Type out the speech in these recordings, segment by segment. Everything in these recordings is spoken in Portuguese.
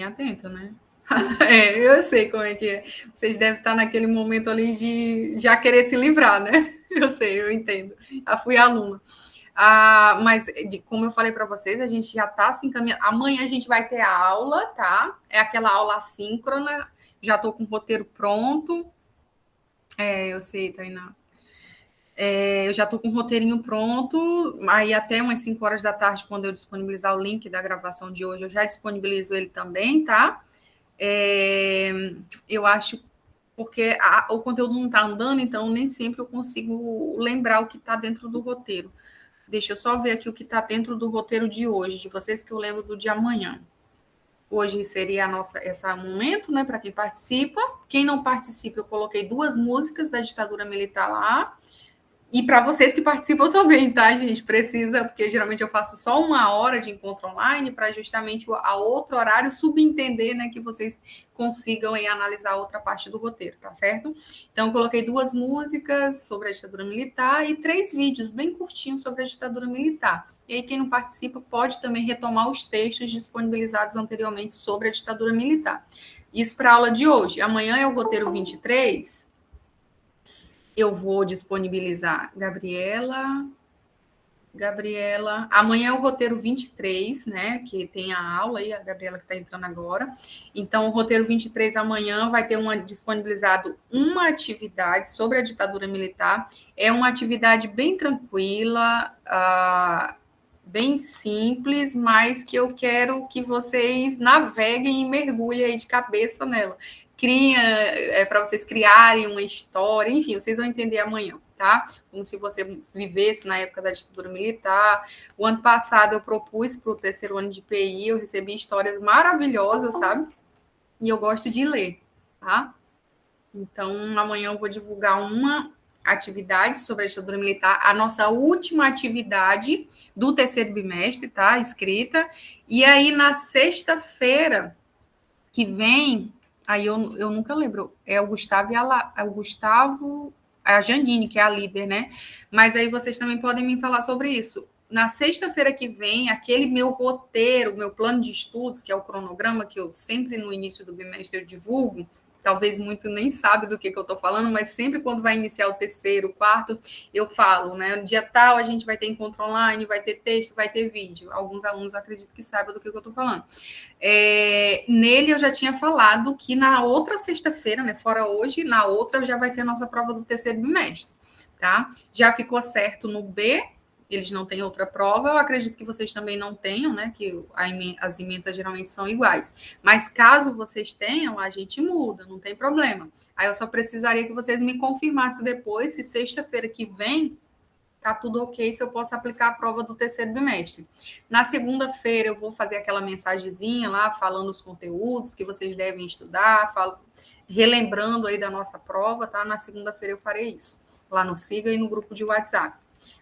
atenta, né? Eu sei como é que é. Vocês devem estar naquele momento ali de já querer se livrar, né? Eu sei, eu entendo. Já fui aluna. Mas, como eu falei para vocês, a gente já está se encaminhando. Amanhã a gente vai ter a aula, tá? É aquela aula assíncrona. Já estou com o roteiro pronto. Eu sei, Tainá. Eu já estou com o roteirinho pronto. Aí até umas 5 horas da tarde, quando eu disponibilizar o link da gravação de hoje, eu já disponibilizo ele também, tá? Eu acho porque o conteúdo não está andando, então nem sempre eu consigo lembrar o que está dentro do roteiro. Deixa eu só ver aqui o que está dentro do roteiro de hoje, de vocês, que eu lembro do de amanhã. Hoje seria esse momento, né, para quem participa. Quem não participa, eu coloquei 2 músicas da ditadura militar lá. E para vocês que participam também, tá, gente? Precisa, porque geralmente eu faço só 1 hora de encontro online para justamente a outro horário subentender, né, que vocês consigam aí analisar outra parte do roteiro, tá certo? Então, eu coloquei 2 músicas sobre a ditadura militar e 3 vídeos bem curtinhos sobre a ditadura militar. E aí, quem não participa pode também retomar os textos disponibilizados anteriormente sobre a ditadura militar. Isso para a aula de hoje. Amanhã é o roteiro 23. Eu vou disponibilizar Gabriela. Amanhã é o roteiro 23, né? Que tem a aula aí, a Gabriela que está entrando agora. Então, o roteiro 23 amanhã vai ter disponibilizado uma atividade sobre a ditadura militar. É uma atividade bem tranquila, bem simples, mas que eu quero que vocês naveguem e mergulhem aí de cabeça nela. Para vocês criarem uma história, enfim, vocês vão entender amanhã, tá? Como se você vivesse na época da ditadura militar. O ano passado eu propus para o terceiro ano de PI, eu recebi histórias maravilhosas, sabe? E eu gosto de ler, tá? Então, amanhã eu vou divulgar uma atividade sobre a ditadura militar, a nossa última atividade do terceiro bimestre, tá? Escrita. E aí, na sexta-feira que vem, aí eu nunca lembro, é o Gustavo e a Janine, que é a líder, né? Mas aí vocês também podem me falar sobre isso. Na sexta-feira que vem, aquele meu roteiro, meu plano de estudos, que é o cronograma que eu sempre no início do bimestre eu divulgo, talvez muito nem sabe do que eu estou falando, mas sempre quando vai iniciar o terceiro, o quarto, eu falo, né? No dia tal a gente vai ter encontro online, vai ter texto, vai ter vídeo. Alguns alunos acredito que saibam do que eu estou falando. Nele eu já tinha falado que na outra sexta-feira, né, fora hoje, na outra já vai ser a nossa prova do terceiro bimestre, tá? Já ficou certo no B, eles não têm outra prova, eu acredito que vocês também não tenham, né, que as emendas geralmente são iguais. Mas caso vocês tenham, a gente muda, não tem problema. Aí eu só precisaria que vocês me confirmassem depois se sexta-feira que vem tá tudo ok se eu posso aplicar a prova do terceiro bimestre. Na segunda-feira eu vou fazer aquela mensagenzinha lá falando os conteúdos que vocês devem estudar, relembrando aí da nossa prova, tá? Na segunda-feira eu farei isso, lá no Siga e no grupo de WhatsApp.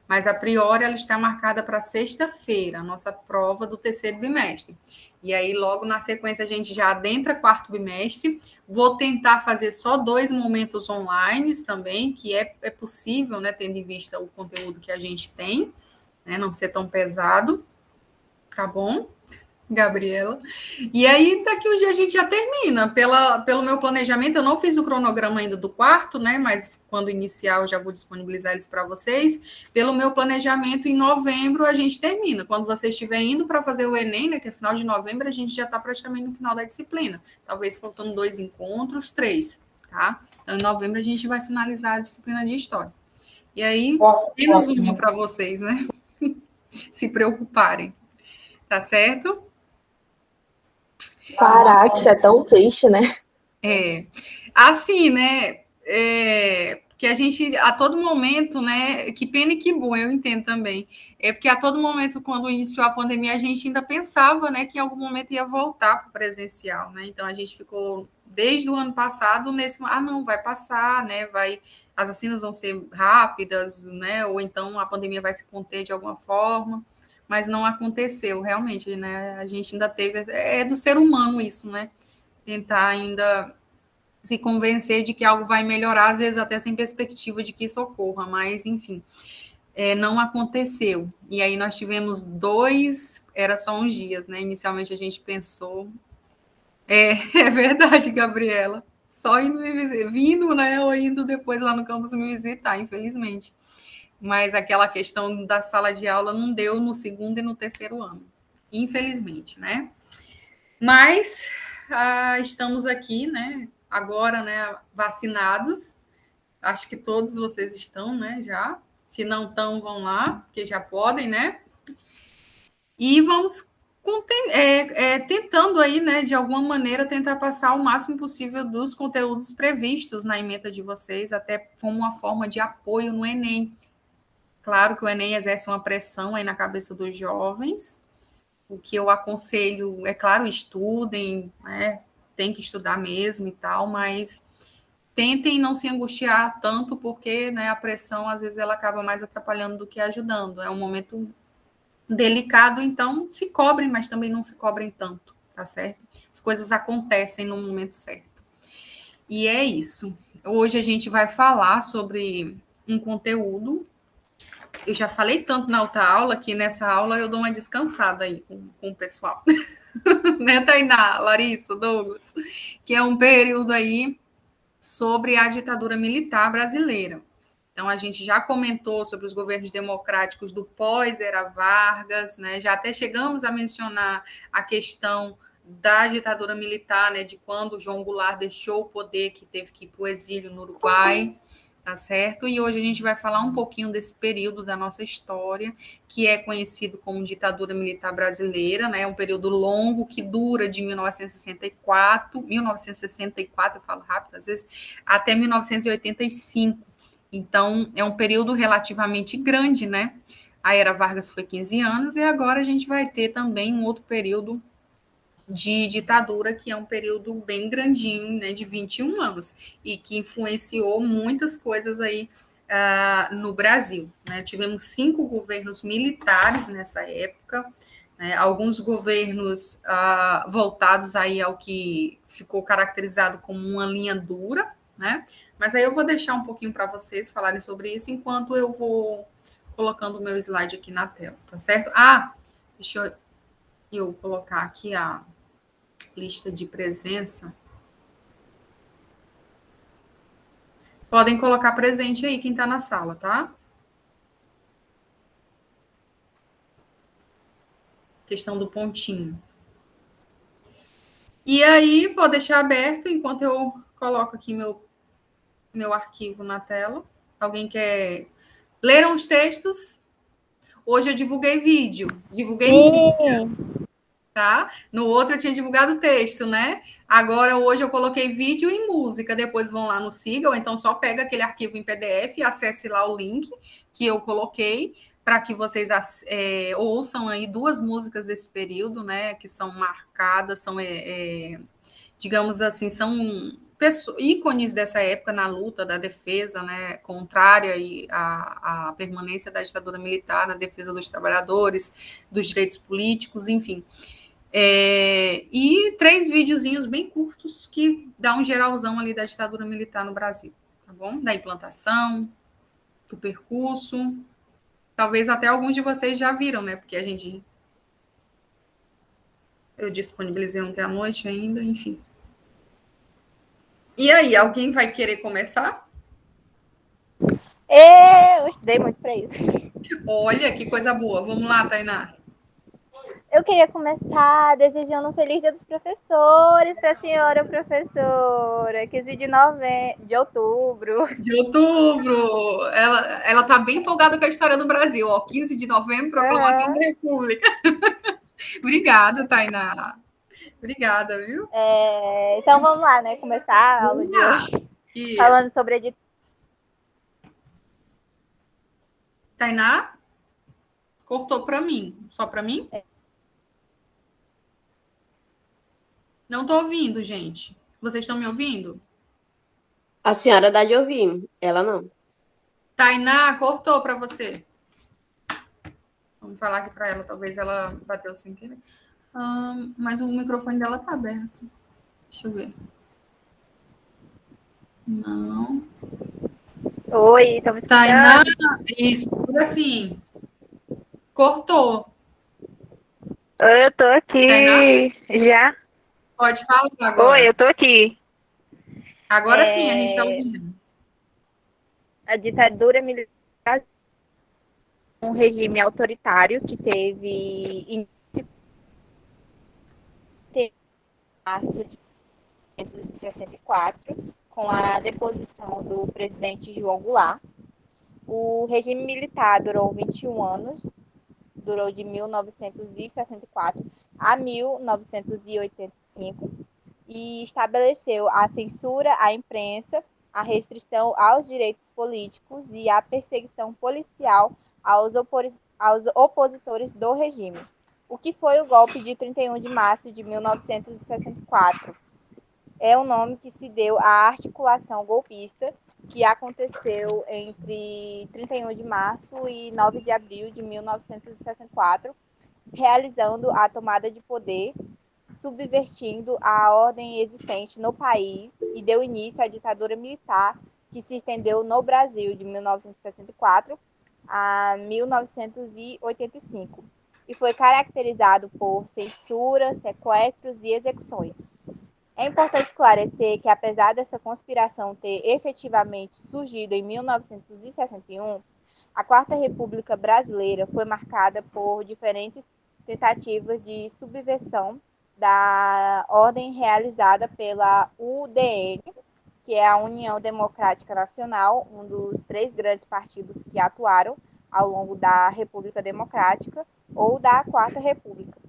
Mas a priori ela está marcada para sexta-feira, a nossa prova do terceiro bimestre. E aí, logo na sequência, a gente já adentra quarto bimestre. Vou tentar fazer só 2 momentos online também, que é possível, né, tendo em vista o conteúdo que a gente tem, né, não ser tão pesado. Tá bom, Gabriela? E aí, daqui um dia a gente já termina. Pelo meu planejamento, eu não fiz o cronograma ainda do quarto, né? Mas quando iniciar, eu já vou disponibilizar eles para vocês. Pelo meu planejamento, em novembro a gente termina. Quando você estiver indo para fazer o Enem, né? Que é final de novembro, a gente já está praticamente no final da disciplina. Talvez faltando 2 encontros, 3, tá? Então, em novembro a gente vai finalizar a disciplina de História. E aí, menos uma para vocês, né? Se preocuparem. Tá certo? Caraca, isso é tão triste, né? Assim, né? Que a gente, a todo momento, né? Que pena e que bom, eu entendo também. É porque a todo momento, quando iniciou a pandemia, a gente ainda pensava, né, que em algum momento ia voltar para o presencial, né? Então a gente ficou desde o ano passado nesse, não, vai passar, né? As vacinas vão ser rápidas, né? Ou então a pandemia vai se conter de alguma forma, mas não aconteceu, realmente, né? A gente ainda teve, é do ser humano isso, né? Tentar ainda se convencer de que algo vai melhorar, às vezes até sem perspectiva de que isso ocorra, mas enfim, não aconteceu. E aí nós tivemos 2, era só uns dias, né? Inicialmente a gente pensou, É verdade, Gabriela. Só indo me visitar, vindo, né, ou indo depois lá no campus me visitar, infelizmente. Mas aquela questão da sala de aula não deu no segundo e no terceiro ano, infelizmente, né? Mas estamos aqui, né? Agora, né, vacinados. Acho que todos vocês estão, né? Já. Se não estão, vão lá, porque já podem, né? E vamos tentando aí, né, de alguma maneira, tentar passar o máximo possível dos conteúdos previstos na ementa de vocês, até como uma forma de apoio no Enem. Claro que o Enem exerce uma pressão aí na cabeça dos jovens. O que eu aconselho, é claro, estudem, né? Tem que estudar mesmo e tal, mas tentem não se angustiar tanto, porque, né, a pressão, às vezes, ela acaba mais atrapalhando do que ajudando. É um momento delicado, então se cobrem, mas também não se cobrem tanto, tá certo? As coisas acontecem no momento certo. E é isso. Hoje a gente vai falar sobre um conteúdo. Eu já falei tanto na outra aula que nessa aula eu dou uma descansada aí com o pessoal. Né, Tainá, Larissa, Douglas? Que é um período aí sobre a ditadura militar brasileira. Então, a gente já comentou sobre os governos democráticos do pós-era Vargas, né? Já até chegamos a mencionar a questão da ditadura militar, né? De quando João Goulart deixou o poder, que teve que ir para o exílio no Uruguai, tá certo? E hoje a gente vai falar um pouquinho desse período da nossa história, que é conhecido como ditadura militar brasileira, né? É um período longo que dura de 1964, eu falo rápido às vezes, até 1985. Então, é um período relativamente grande, né? A era Vargas foi 15 anos e agora a gente vai ter também um outro período de ditadura, que é um período bem grandinho, né, de 21 anos, e que influenciou muitas coisas aí no Brasil. Né? Tivemos 5 governos militares nessa época, né? Alguns governos voltados aí ao que ficou caracterizado como uma linha dura, né? Mas aí eu vou deixar um pouquinho para vocês falarem sobre isso, enquanto eu vou colocando o meu slide aqui na tela, tá certo? Deixa eu colocar aqui a lista de presença. Podem colocar presente aí quem está na sala, tá? Questão do pontinho. E aí, vou deixar aberto enquanto eu coloco aqui meu arquivo na tela. Alguém quer ler os textos? Hoje eu divulguei vídeo, divulguei música, tá? No outro eu tinha divulgado texto, né? Agora, hoje eu coloquei vídeo e música. Depois vão lá no Siga, ou então só pega aquele arquivo em PDF e acesse lá o link que eu coloquei para que vocês ouçam aí 2 músicas desse período, né? Que são marcadas, são, digamos assim, são ícones dessa época na luta da defesa, né, contrária à permanência da ditadura militar, na defesa dos trabalhadores, dos direitos políticos, enfim. E 3 videozinhos bem curtos que dá um geralzão ali da ditadura militar no Brasil, tá bom? Da implantação, do percurso. Talvez até alguns de vocês já viram, né? Porque eu disponibilizei ontem à noite ainda, enfim. E aí, alguém vai querer começar? Eu estudei muito para isso. Olha, que coisa boa. Vamos lá, Tainá. Eu queria começar desejando um feliz dia dos professores para a senhora professora, 15 de outubro. De outubro. Ela tá bem empolgada com a história do Brasil. 15 de novembro, proclamação da República. Obrigada, Tainá. Obrigada, viu? Então vamos lá, né? Começar a aula de hoje. Isso. Falando sobre a ditadura. Tainá? Cortou para mim. Só para mim? Não estou ouvindo, gente. Vocês estão me ouvindo? A senhora dá de ouvir, ela não. Tainá, cortou para você. Vamos falar aqui para ela, talvez ela bateu sem querer. Mas o microfone dela tá aberto. Deixa eu ver. Não. Oi, estão me escutando? Tainá, isso, tudo assim. Cortou. Eu tô aqui. Tainá? Já. Pode falar agora. Oi, eu tô aqui. Agora sim, a gente está ouvindo. A ditadura militar é um regime autoritário que teve início em março de 1964, com a deposição do presidente João Goulart. O regime militar durou 21 anos, durou de 1964 a 1985 e estabeleceu a censura à imprensa, a restrição aos direitos políticos e a perseguição policial aos opositores do regime. O que foi o golpe de 31 de março de 1964? É o nome que se deu à articulação golpista que aconteceu entre 31 de março e 9 de abril de 1964, realizando a tomada de poder, subvertindo a ordem existente no país e deu início à ditadura militar que se estendeu no Brasil de 1964 a 1985 e foi caracterizado por censura, sequestros e execuções. É importante esclarecer que, apesar dessa conspiração ter efetivamente surgido em 1961, a Quarta República Brasileira foi marcada por diferentes tentativas de subversão da ordem realizada pela UDN, que é a União Democrática Nacional, um dos 3 grandes partidos que atuaram ao longo da República Democrática ou da Quarta República.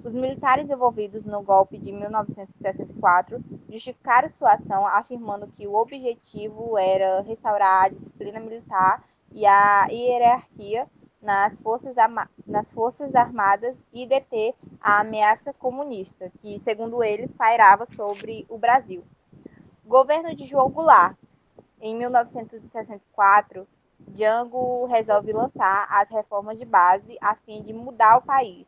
Os militares envolvidos no golpe de 1964 justificaram sua ação afirmando que o objetivo era restaurar a disciplina militar e a hierarquia nas forças armadas e deter a ameaça comunista, que, segundo eles, pairava sobre o Brasil. O governo de João Goulart, em 1964, Jango resolve lançar as reformas de base a fim de mudar o país.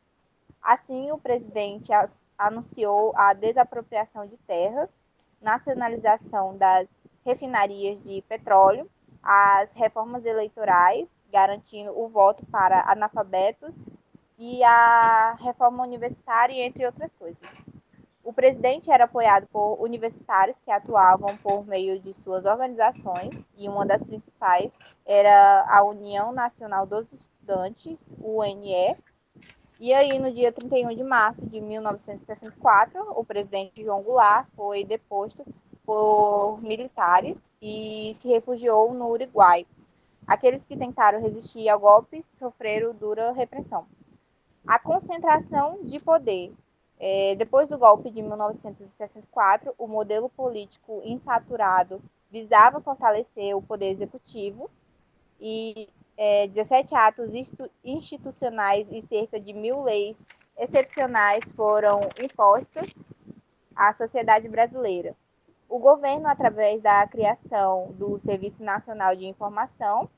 Assim, o presidente anunciou a desapropriação de terras, nacionalização das refinarias de petróleo, as reformas eleitorais, garantindo o voto para analfabetos, e a reforma universitária, entre outras coisas. O presidente era apoiado por universitários que atuavam por meio de suas organizações, e uma das principais era a União Nacional dos Estudantes, UNE. E aí, no dia 31 de março de 1964, o presidente João Goulart foi deposto por militares e se refugiou no Uruguai. Aqueles que tentaram resistir ao golpe sofreram dura repressão. A concentração de poder. Depois do golpe de 1964, o modelo político insaturado visava fortalecer o poder executivo e 17 atos institucionais e cerca de 1.000 leis excepcionais foram impostas à sociedade brasileira. O governo, através da criação do Serviço Nacional de Informação,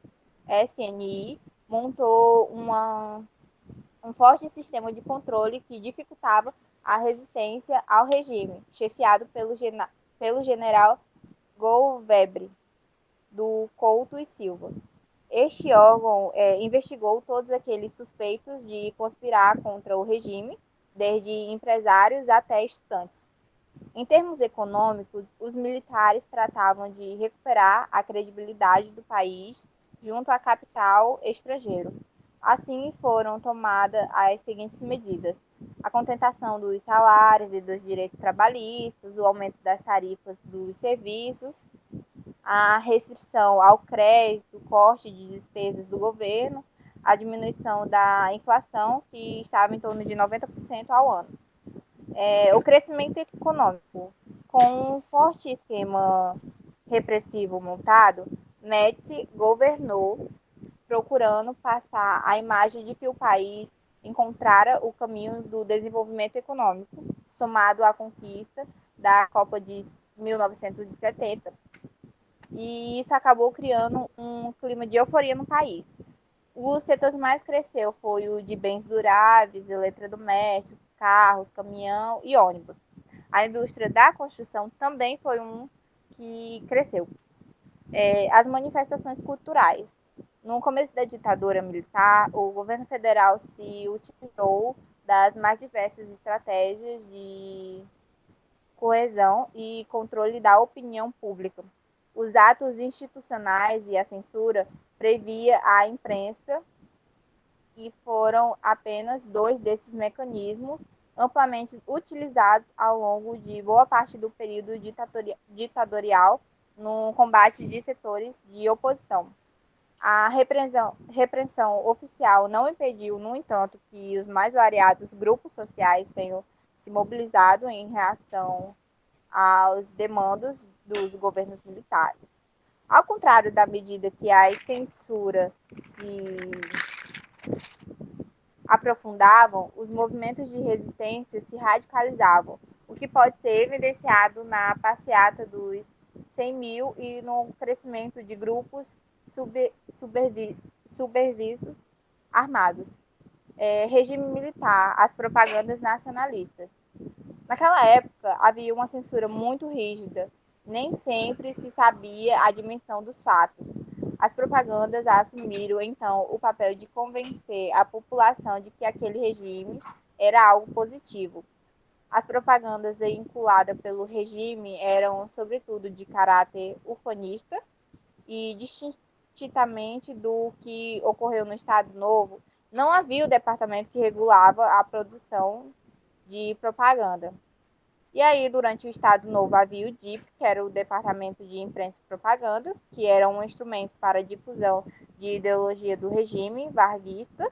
SNI, montou um forte sistema de controle que dificultava a resistência ao regime, chefiado pelo general Golvebre, do Couto e Silva. Este órgão investigou todos aqueles suspeitos de conspirar contra o regime, desde empresários até estudantes. Em termos econômicos, os militares tratavam de recuperar a credibilidade do país junto a capital estrangeiro. Assim, foram tomadas as seguintes medidas: a contentação dos salários e dos direitos trabalhistas, o aumento das tarifas dos serviços, a restrição ao crédito, corte de despesas do governo, a diminuição da inflação, que estava em torno de 90% ao ano. O crescimento econômico. Com um forte esquema repressivo montado, Médici governou procurando passar a imagem de que o país encontrara o caminho do desenvolvimento econômico, somado à conquista da Copa de 1970, e isso acabou criando um clima de euforia no país. O setor que mais cresceu foi o de bens duráveis, eletrodomésticos, carros, caminhão e ônibus. A indústria da construção também foi um que cresceu. As manifestações culturais. No começo da ditadura militar, o governo federal se utilizou das mais diversas estratégias de coesão e controle da opinião pública. Os atos institucionais e a censura previa a imprensa e foram apenas 2 desses mecanismos amplamente utilizados ao longo de boa parte do período ditatorial no combate de setores de oposição. A repressão oficial não impediu, no entanto, que os mais variados grupos sociais tenham se mobilizado em reação aos demandos dos governos militares. Ao contrário da medida que a censura se aprofundavam, os movimentos de resistência se radicalizavam, o que pode ser evidenciado na passeata dos 100 mil e no crescimento de grupos subversivos armados. Regime militar, as propagandas nacionalistas. Naquela época, havia uma censura muito rígida, nem sempre se sabia a dimensão dos fatos. As propagandas assumiram, então, o papel de convencer a população de que aquele regime era algo positivo. As propagandas vinculadas pelo regime eram, sobretudo, de caráter ufanista e, distintamente do que ocorreu no Estado Novo, não havia o departamento que regulava a produção de propaganda. E aí, durante o Estado Novo, havia o DIP, que era o Departamento de Imprensa e Propaganda, que era um instrumento para a difusão de ideologia do regime varguista,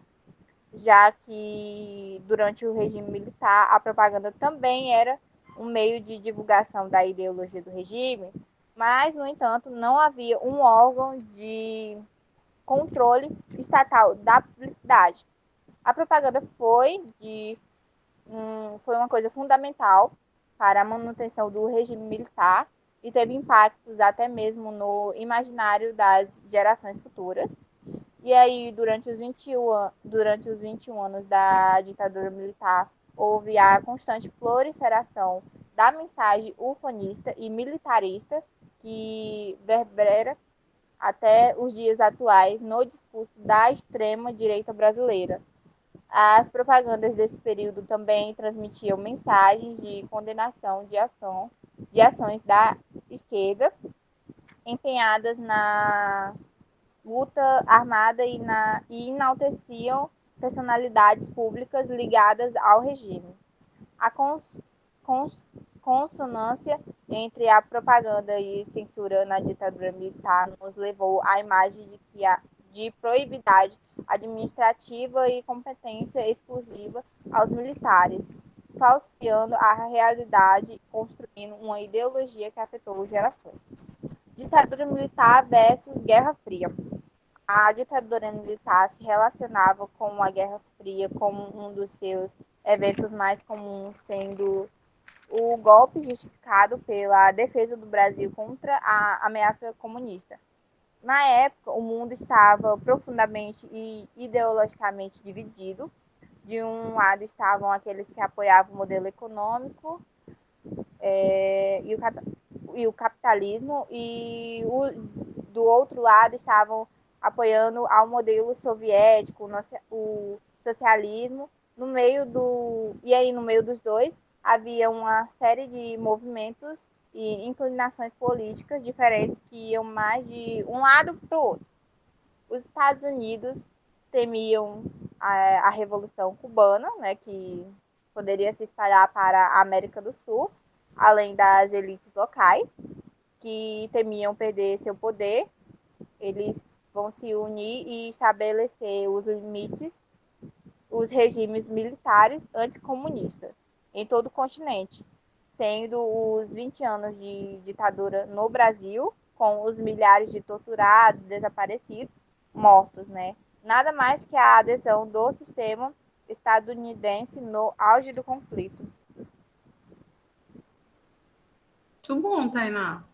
já que durante o regime militar a propaganda também era um meio de divulgação da ideologia do regime, mas, no entanto, não havia um órgão de controle estatal da publicidade. A propaganda foi uma coisa fundamental para a manutenção do regime militar e teve impactos até mesmo no imaginário das gerações futuras. E aí, durante os 21 anos da ditadura militar, houve a constante proliferação da mensagem ufanista e militarista que reverbera até os dias atuais no discurso da extrema-direita brasileira. As propagandas desse período também transmitiam mensagens de condenação de ações da esquerda empenhadas na luta armada e enalteciam personalidades públicas ligadas ao regime. A consonância entre a propaganda e censura na ditadura militar nos levou à imagem de proibidade administrativa e competência exclusiva aos militares, falseando a realidade e construindo uma ideologia que afetou gerações. Ditadura militar versus Guerra Fria. A ditadura militar se relacionava com a Guerra Fria como um dos seus eventos mais comuns, sendo o golpe justificado pela defesa do Brasil contra a ameaça comunista. Na época, o mundo estava profundamente e ideologicamente dividido. De um lado estavam aqueles que apoiavam o modelo econômico e o capitalismo, e do outro lado estavam apoiando ao modelo soviético, o socialismo. No meio dos dois, havia uma série de movimentos e inclinações políticas diferentes que iam mais de um lado para o outro. Os Estados Unidos temiam a Revolução Cubana, né, que poderia se espalhar para a América do Sul, além das elites locais, que temiam perder seu poder. Eles vão se unir e estabelecer os limites, os regimes militares anticomunistas em todo o continente, sendo os 20 anos de ditadura no Brasil, com os milhares de torturados, desaparecidos, mortos, né? Nada mais que a adesão do sistema estadunidense no auge do conflito. Muito bom, Tainá.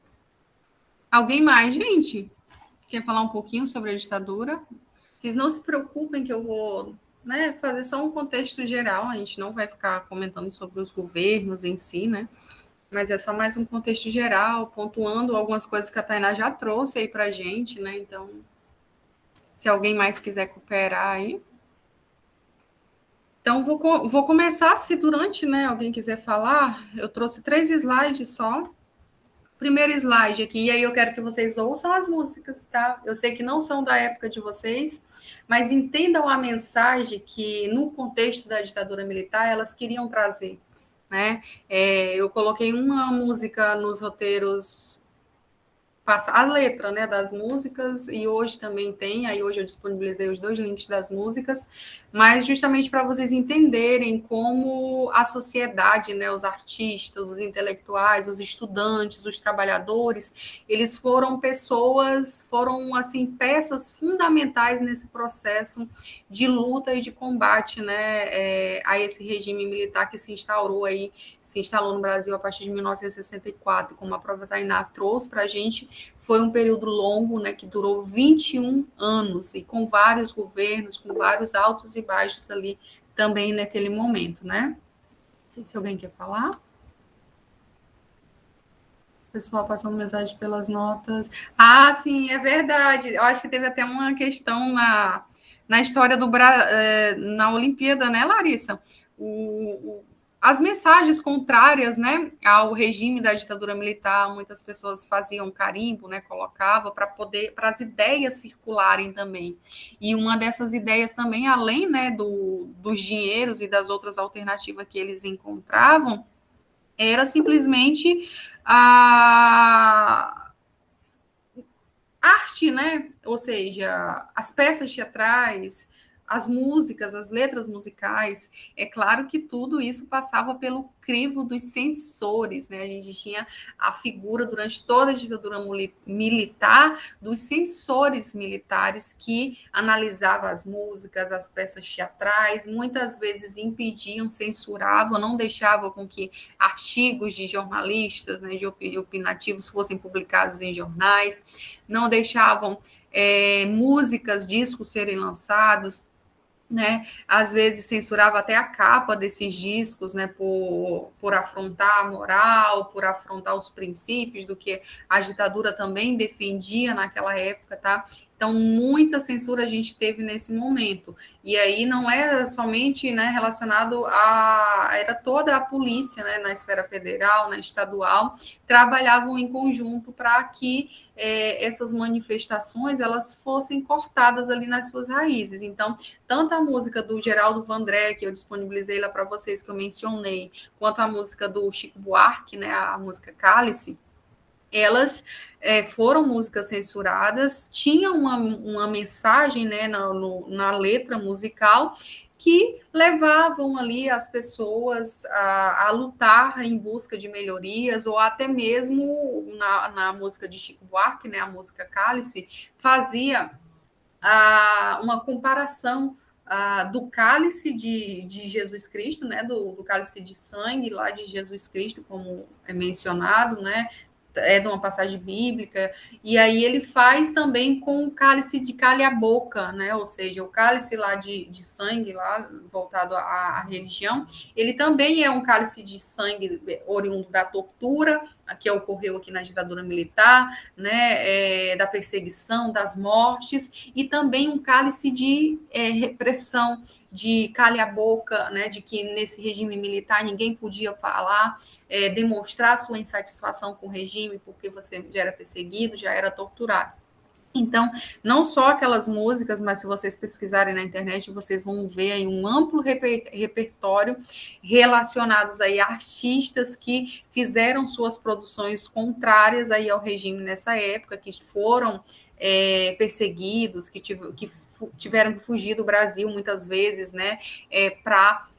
Alguém mais, gente? Quer falar um pouquinho sobre a ditadura? Vocês não se preocupem que eu vou, né, fazer só um contexto geral, a gente não vai ficar comentando sobre os governos em si, né? Mas é só mais um contexto geral, pontuando algumas coisas que a Tainá já trouxe aí pra gente, né? Então, se alguém mais quiser cooperar aí. Então, vou começar, se durante, né, alguém quiser falar, eu trouxe 3 slides só. Primeiro slide aqui, e aí eu quero que vocês ouçam as músicas, tá? Eu sei que não são da época de vocês, mas entendam a mensagem que, no contexto da ditadura militar, elas queriam trazer, né? Eu coloquei uma música nos roteiros, a letra, né, das músicas, e hoje também tem, aí hoje eu disponibilizei os 2 links das músicas, mas justamente para vocês entenderem como a sociedade, né, os artistas, os intelectuais, os estudantes, os trabalhadores, eles foram pessoas, foram, assim, peças fundamentais nesse processo de luta e de combate, né, a esse regime militar que se instalou no Brasil a partir de 1964, como a própria Tainá trouxe para a gente. Foi um período longo, né, que durou 21 anos, e com vários governos, com vários altos e baixos ali também naquele momento, né? Não sei se alguém quer falar. Pessoal passando mensagem pelas notas. Ah, sim, é verdade. Eu acho que teve até uma questão na história na Olimpíada, né, Larissa? As mensagens contrárias, né, ao regime da ditadura militar, muitas pessoas faziam carimbo, né, colocava para as ideias circularem também. E uma dessas ideias também, além, né, dos dinheiros e das outras alternativas que eles encontravam, era simplesmente a arte, né? Ou seja, as peças teatrais, as músicas, as letras musicais. É claro que tudo isso passava pelo crivo dos censores, né? A gente tinha a figura durante toda a ditadura militar dos censores militares que analisavam as músicas, as peças teatrais, muitas vezes impediam, censuravam, não deixavam com que artigos de jornalistas, né, de opinativos fossem publicados em jornais, não deixavam músicas, discos serem lançados, né? Às vezes censurava até a capa desses discos, né? Por afrontar a moral, por afrontar os princípios do que a ditadura também defendia naquela época, tá? Então, muita censura a gente teve nesse momento. E aí não era somente, né, relacionado era toda a polícia, né, na esfera federal, na estadual, trabalhavam em conjunto para que essas manifestações elas fossem cortadas ali nas suas raízes. Então, tanto a música do Geraldo Vandré, que eu disponibilizei lá para vocês, que eu mencionei, quanto a música do Chico Buarque, né, a música Cálice, elas foram músicas censuradas, tinham uma mensagem, né, na letra musical, que levavam ali as pessoas a lutar em busca de melhorias, ou até mesmo na música de Chico Buarque, né, a música Cálice, fazia uma comparação do cálice de Jesus Cristo, né, do cálice de sangue lá de Jesus Cristo, como é mencionado, né, de uma passagem bíblica, e aí ele faz também com o cálice de calha-boca, né, ou seja, o cálice lá de sangue, lá voltado à religião, ele também é um cálice de sangue oriundo da tortura, que ocorreu aqui na ditadura militar, né, da perseguição, das mortes, e também um cálice de repressão, de calha-boca, né, de que nesse regime militar ninguém podia falar, demonstrar sua insatisfação com o regime, porque você já era perseguido, já era torturado. Então, não só aquelas músicas, mas se vocês pesquisarem na internet, vocês vão ver aí um amplo repertório relacionados aí a artistas que fizeram suas produções contrárias aí ao regime nessa época, que foram perseguidos, que tiveram que fugir do Brasil muitas vezes, né, para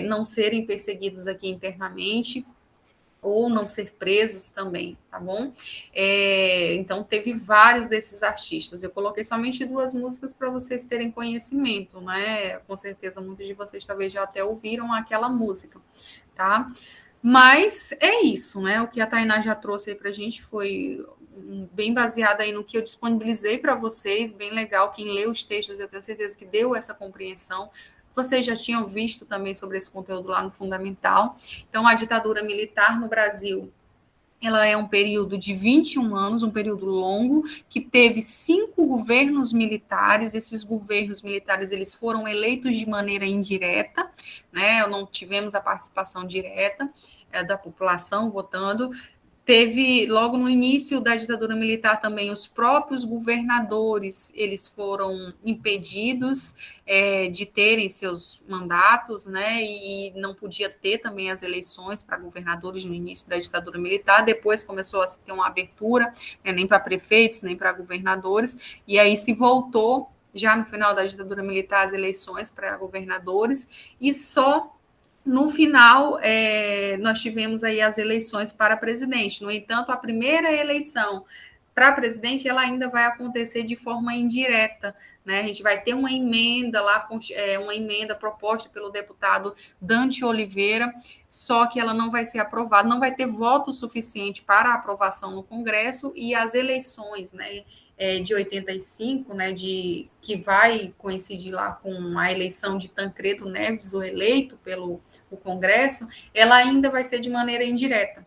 não serem perseguidos aqui internamente, ou não ser presos também, tá bom? Então, teve vários desses artistas. Eu coloquei somente 2 músicas para vocês terem conhecimento, né? Com certeza, muitos de vocês talvez já até ouviram aquela música, tá? Mas é isso, né? O que a Tainá já trouxe aí para a gente foi bem baseado aí no que eu disponibilizei para vocês, bem legal. Quem lê os textos, eu tenho certeza que deu essa compreensão. Vocês já tinham visto também sobre esse conteúdo lá no Fundamental. Então, a ditadura militar no Brasil, ela é um período de 21 anos, um período longo, que teve 5 governos militares. Esses governos militares eles foram eleitos de maneira indireta, né? Não tivemos a participação direta da população votando. Teve, logo no início da ditadura militar também, os próprios governadores, eles foram impedidos de terem seus mandatos, né, e não podia ter também as eleições para governadores no início da ditadura militar. Depois começou a se ter uma abertura, né, nem para prefeitos, nem para governadores, e aí se voltou, já no final da ditadura militar, as eleições para governadores, e só no final, nós tivemos aí as eleições para presidente. No entanto, a primeira eleição para presidente, ela ainda vai acontecer de forma indireta, né? A gente vai ter uma emenda lá, uma emenda proposta pelo deputado Dante Oliveira, só que ela não vai ser aprovada, não vai ter voto suficiente para aprovação no Congresso, e as eleições, né, de 85, né, que vai coincidir lá com a eleição de Tancredo Neves, o eleito pelo o Congresso, ela ainda vai ser de maneira indireta.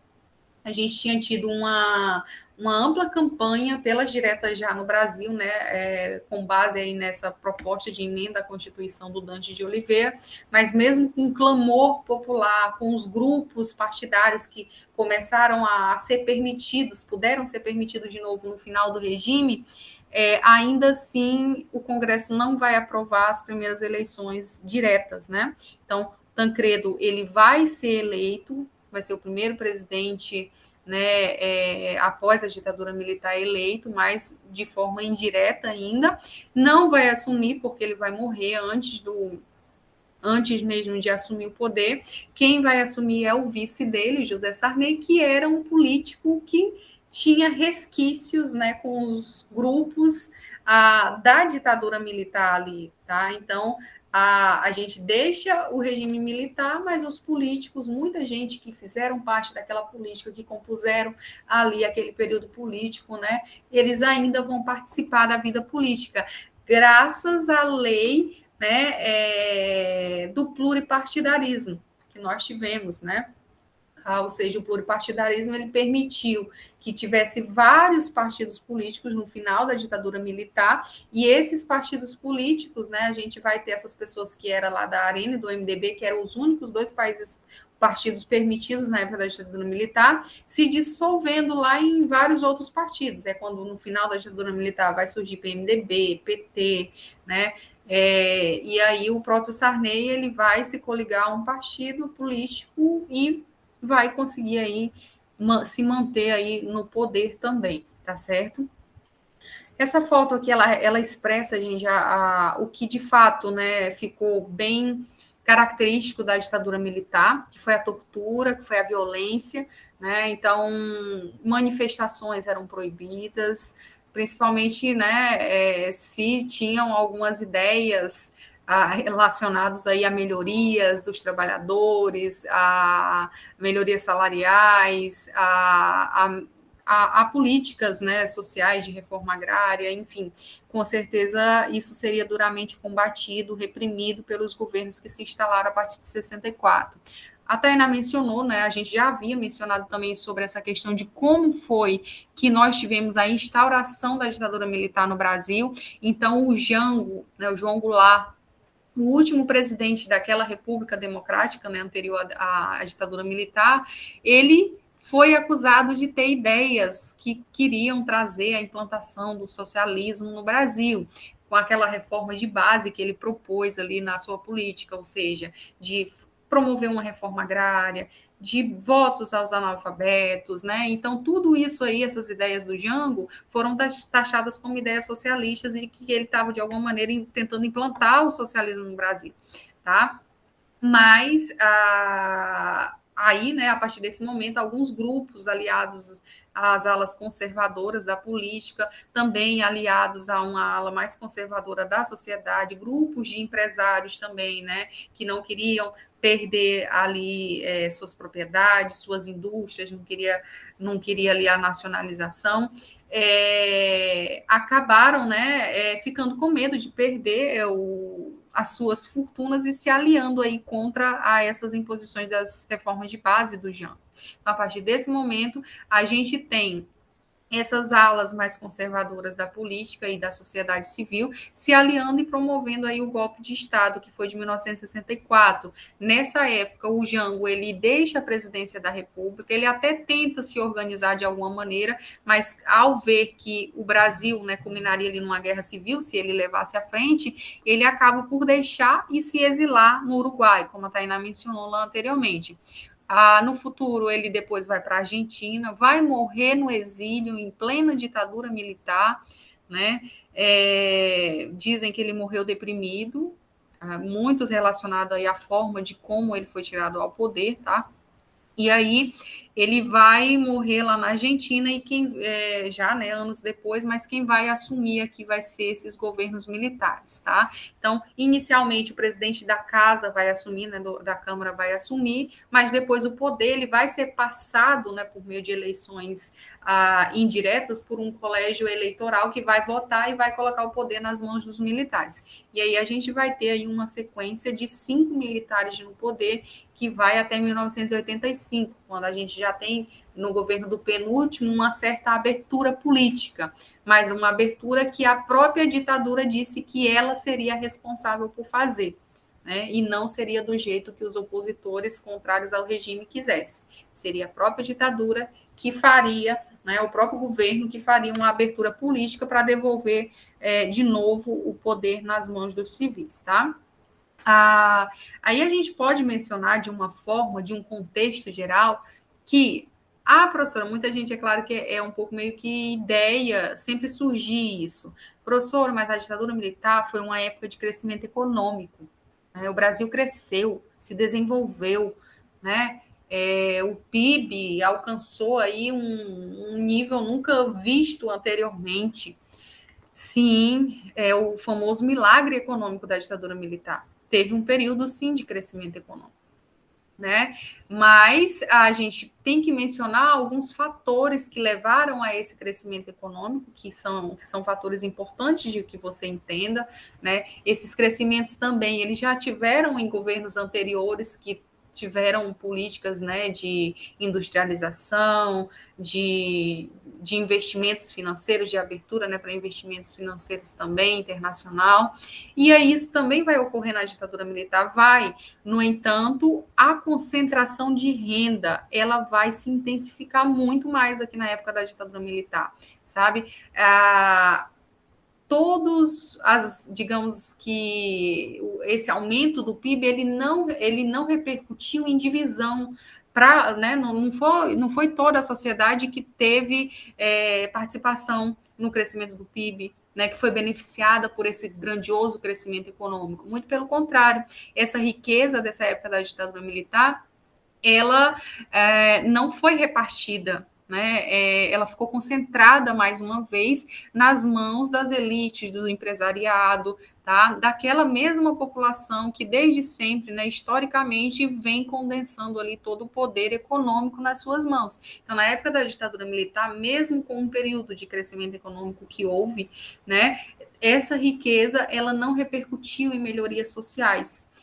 A gente tinha tido uma ampla campanha pelas diretas já no Brasil, né, com base aí nessa proposta de emenda à Constituição do Dante de Oliveira, mas mesmo com o clamor popular, com os grupos partidários que começaram a ser permitidos, puderam ser permitidos de novo no final do regime, ainda assim o Congresso não vai aprovar as primeiras eleições diretas, né? Então, Tancredo, ele vai ser eleito, vai ser o primeiro presidente, né, após a ditadura militar eleito, mas de forma indireta ainda, não vai assumir, porque ele vai morrer antes mesmo de assumir o poder. Quem vai assumir é o vice dele, José Sarney, que era um político que tinha resquícios, né, com os grupos da ditadura militar ali, tá? Então, a gente deixa o regime militar, mas os políticos, muita gente que fizeram parte daquela política, que compuseram ali aquele período político, né, eles ainda vão participar da vida política, graças à lei, né, do pluripartidarismo que nós tivemos, né? Ou seja, o pluripartidarismo ele permitiu que tivesse vários partidos políticos no final da ditadura militar, e esses partidos políticos, né, a gente vai ter essas pessoas que eram lá da Arena e do MDB, que eram os únicos dois partidos permitidos na época da ditadura militar, se dissolvendo lá em vários outros partidos. É quando no final da ditadura militar vai surgir PMDB, PT, né? E aí o próprio Sarney ele vai se coligar a um partido político e vai conseguir aí se manter aí no poder também, tá certo? Essa foto aqui, ela expressa, gente, o que de fato, né, ficou bem característico da ditadura militar, que foi a tortura, que foi a violência, né? Então, manifestações eram proibidas, principalmente, né, se tinham algumas ideias relacionados aí a melhorias dos trabalhadores, a melhorias salariais, a políticas, né, sociais de reforma agrária, enfim, com certeza isso seria duramente combatido, reprimido pelos governos que se instalaram a partir de 64. A Tainá mencionou, né, a gente já havia mencionado também sobre essa questão de como foi que nós tivemos a instauração da ditadura militar no Brasil. Então, o Jango, né, o João Goulart, o último presidente daquela República Democrática, né, anterior à ditadura militar, ele foi acusado de ter ideias que queriam trazer a implantação do socialismo no Brasil, com aquela reforma de base que ele propôs ali na sua política, ou seja, de promover uma reforma agrária, de votos aos analfabetos, né? Então, tudo isso aí, essas ideias do Jango, foram taxadas como ideias socialistas e que ele estava, de alguma maneira, tentando implantar o socialismo no Brasil, tá? Mas, aí, né, a partir desse momento, alguns grupos aliados às alas conservadoras da política, também aliados a uma ala mais conservadora da sociedade, grupos de empresários também, né, que não queriam perder ali suas propriedades, suas indústrias, não queria ali a nacionalização, acabaram, né, ficando com medo de perder as suas fortunas e se aliando aí contra essas imposições das reformas de base do Jean. Então, a partir desse momento, a gente tem essas alas mais conservadoras da política e da sociedade civil se aliando e promovendo aí o golpe de Estado, que foi de 1964. Nessa época, o Jango, ele deixa a presidência da República, ele até tenta se organizar de alguma maneira, mas ao ver que o Brasil, né, culminaria ali numa guerra civil, se ele levasse à frente, ele acaba por deixar e se exilar no Uruguai, como a Tainá mencionou lá anteriormente. No futuro, ele depois vai para a Argentina, vai morrer no exílio, em plena ditadura militar, né? Dizem que ele morreu deprimido, muitos relacionados aí à forma de como ele foi tirado ao poder, tá? E aí ele vai morrer lá na Argentina e já, né, anos depois, mas quem vai assumir aqui vai ser esses governos militares, tá? Então, inicialmente o presidente da casa vai assumir, né, da Câmara vai assumir, mas depois o poder ele vai ser passado, né, por meio de eleições indiretas por um colégio eleitoral que vai votar e vai colocar o poder nas mãos dos militares. E aí a gente vai ter aí uma sequência de 5 militares no poder que vai até 1985, quando a gente já tem no governo do penúltimo uma certa abertura política, mas uma abertura que a própria ditadura disse que ela seria responsável por fazer, né? E não seria do jeito que os opositores contrários ao regime quisessem. Seria a própria ditadura que faria, né, o próprio governo que faria uma abertura política para devolver de novo o poder nas mãos dos civis, tá? Aí a gente pode mencionar de uma forma, de um contexto geral, que professora, muita gente, é claro que é um pouco meio que ideia, sempre surgir isso. Professora, mas a ditadura militar foi uma época de crescimento econômico, né? O Brasil cresceu, se desenvolveu, né? O PIB alcançou aí um nível nunca visto anteriormente. Sim, é o famoso milagre econômico da ditadura militar. Teve um período, sim, de crescimento econômico, né? Mas a gente tem que mencionar alguns fatores que levaram a esse crescimento econômico, que são fatores importantes de que você entenda, né? Esses crescimentos também, eles já tiveram em governos anteriores que tiveram políticas, né, de industrialização, de investimentos financeiros, de abertura, né, para investimentos financeiros também, internacional, e aí isso também vai ocorrer na ditadura militar, no entanto, a concentração de renda, ela vai se intensificar muito mais aqui na época da ditadura militar, sabe? Digamos que esse aumento do PIB, ele não repercutiu em divisão, né, não foi toda a sociedade que teve participação no crescimento do PIB, né, que foi beneficiada por esse grandioso crescimento econômico. Muito pelo contrário, essa riqueza dessa época da ditadura militar, ela não foi repartida, né? Ela ficou concentrada mais uma vez nas mãos das elites, do empresariado, tá? Daquela mesma população que desde sempre, né, historicamente, vem condensando ali todo o poder econômico nas suas mãos. Então, na época da ditadura militar, mesmo com um período de crescimento econômico que houve, né, essa riqueza ela não repercutiu em melhorias sociais.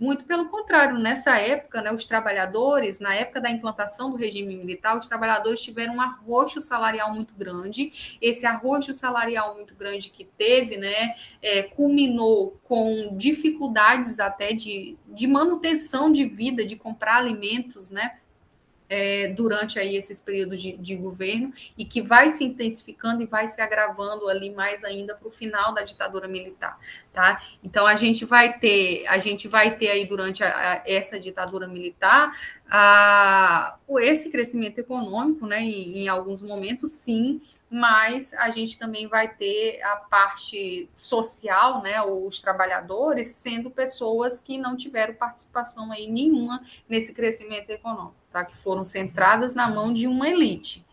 Muito pelo contrário, nessa época, né, os trabalhadores, na época da implantação do regime militar, os trabalhadores tiveram um arroxo salarial muito grande. Esse arroxo salarial muito grande que teve, né, culminou com dificuldades até de manutenção de vida, de comprar alimentos, né, durante aí esses períodos de governo, e que vai se intensificando e vai se agravando ali mais ainda para o final da ditadura militar, tá? Então a gente vai ter aí durante essa ditadura militar esse crescimento econômico, né, em alguns momentos, sim, mas a gente também vai ter a parte social, né, os trabalhadores sendo pessoas que não tiveram participação aí nenhuma nesse crescimento econômico, tá? Que foram centradas na mão de uma elite.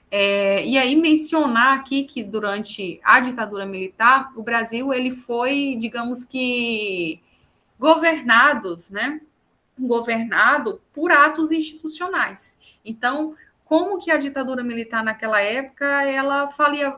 E aí mencionar aqui que durante a ditadura militar, o Brasil ele foi, digamos que, governado por atos institucionais. Então, como que a ditadura militar naquela época ela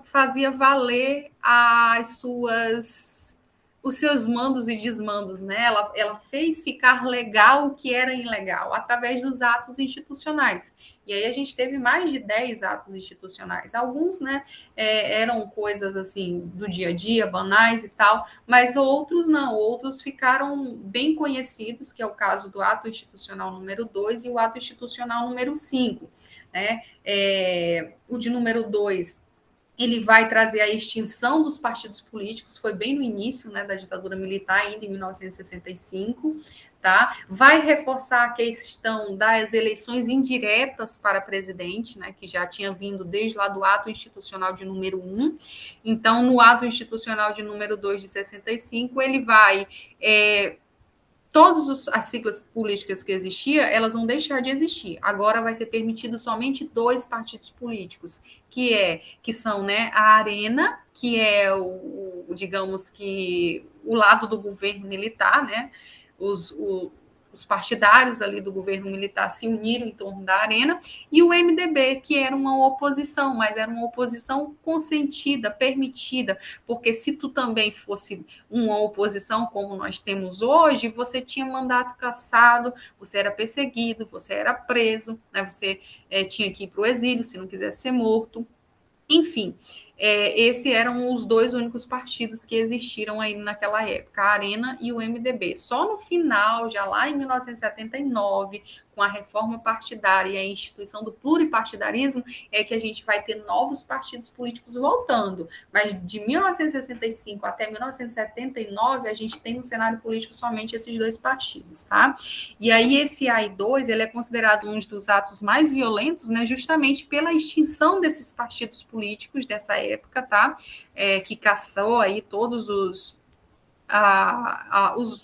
fazia valer as suas os seus mandos e desmandos, né? Ela fez ficar legal o que era ilegal, através dos atos institucionais. E aí a gente teve mais de 10 atos institucionais. Alguns, né, eram coisas assim do dia a dia, banais e tal, mas outros não, outros ficaram bem conhecidos, que é o caso do ato institucional número 2 e o ato institucional número 5. Né? O de número 2 ele vai trazer a extinção dos partidos políticos, foi bem no início, né, da ditadura militar, ainda em 1965, tá? Vai reforçar a questão das eleições indiretas para presidente, né, que já tinha vindo desde lá do ato institucional de número 1. Então, no ato institucional de número 2 de 65, ele vai todas as siglas políticas que existiam, elas vão deixar de existir. Agora vai ser permitido somente 2 partidos políticos, que são, né, a Arena, que é digamos que o lado do governo militar, né? Os partidários ali do governo militar se uniram em torno da Arena, e o MDB, que era uma oposição, mas era uma oposição consentida, permitida, porque se tu também fosse uma oposição como nós temos hoje, você tinha mandato cassado, você era perseguido, você era preso, né? Você tinha que ir para o exílio se não quisesse ser morto. Enfim, esses eram os 2 únicos partidos que existiram aí naquela época, a Arena e o MDB. Só no final, já lá em 1979, com a reforma partidária e a instituição do pluripartidarismo, é que a gente vai ter novos partidos políticos voltando. Mas de 1965 até 1979, a gente tem no cenário político somente esses 2 partidos, tá? E aí esse AI-2, ele é considerado um dos atos mais violentos, né, justamente pela extinção desses partidos políticos dessa época, tá? Que caçou aí todos os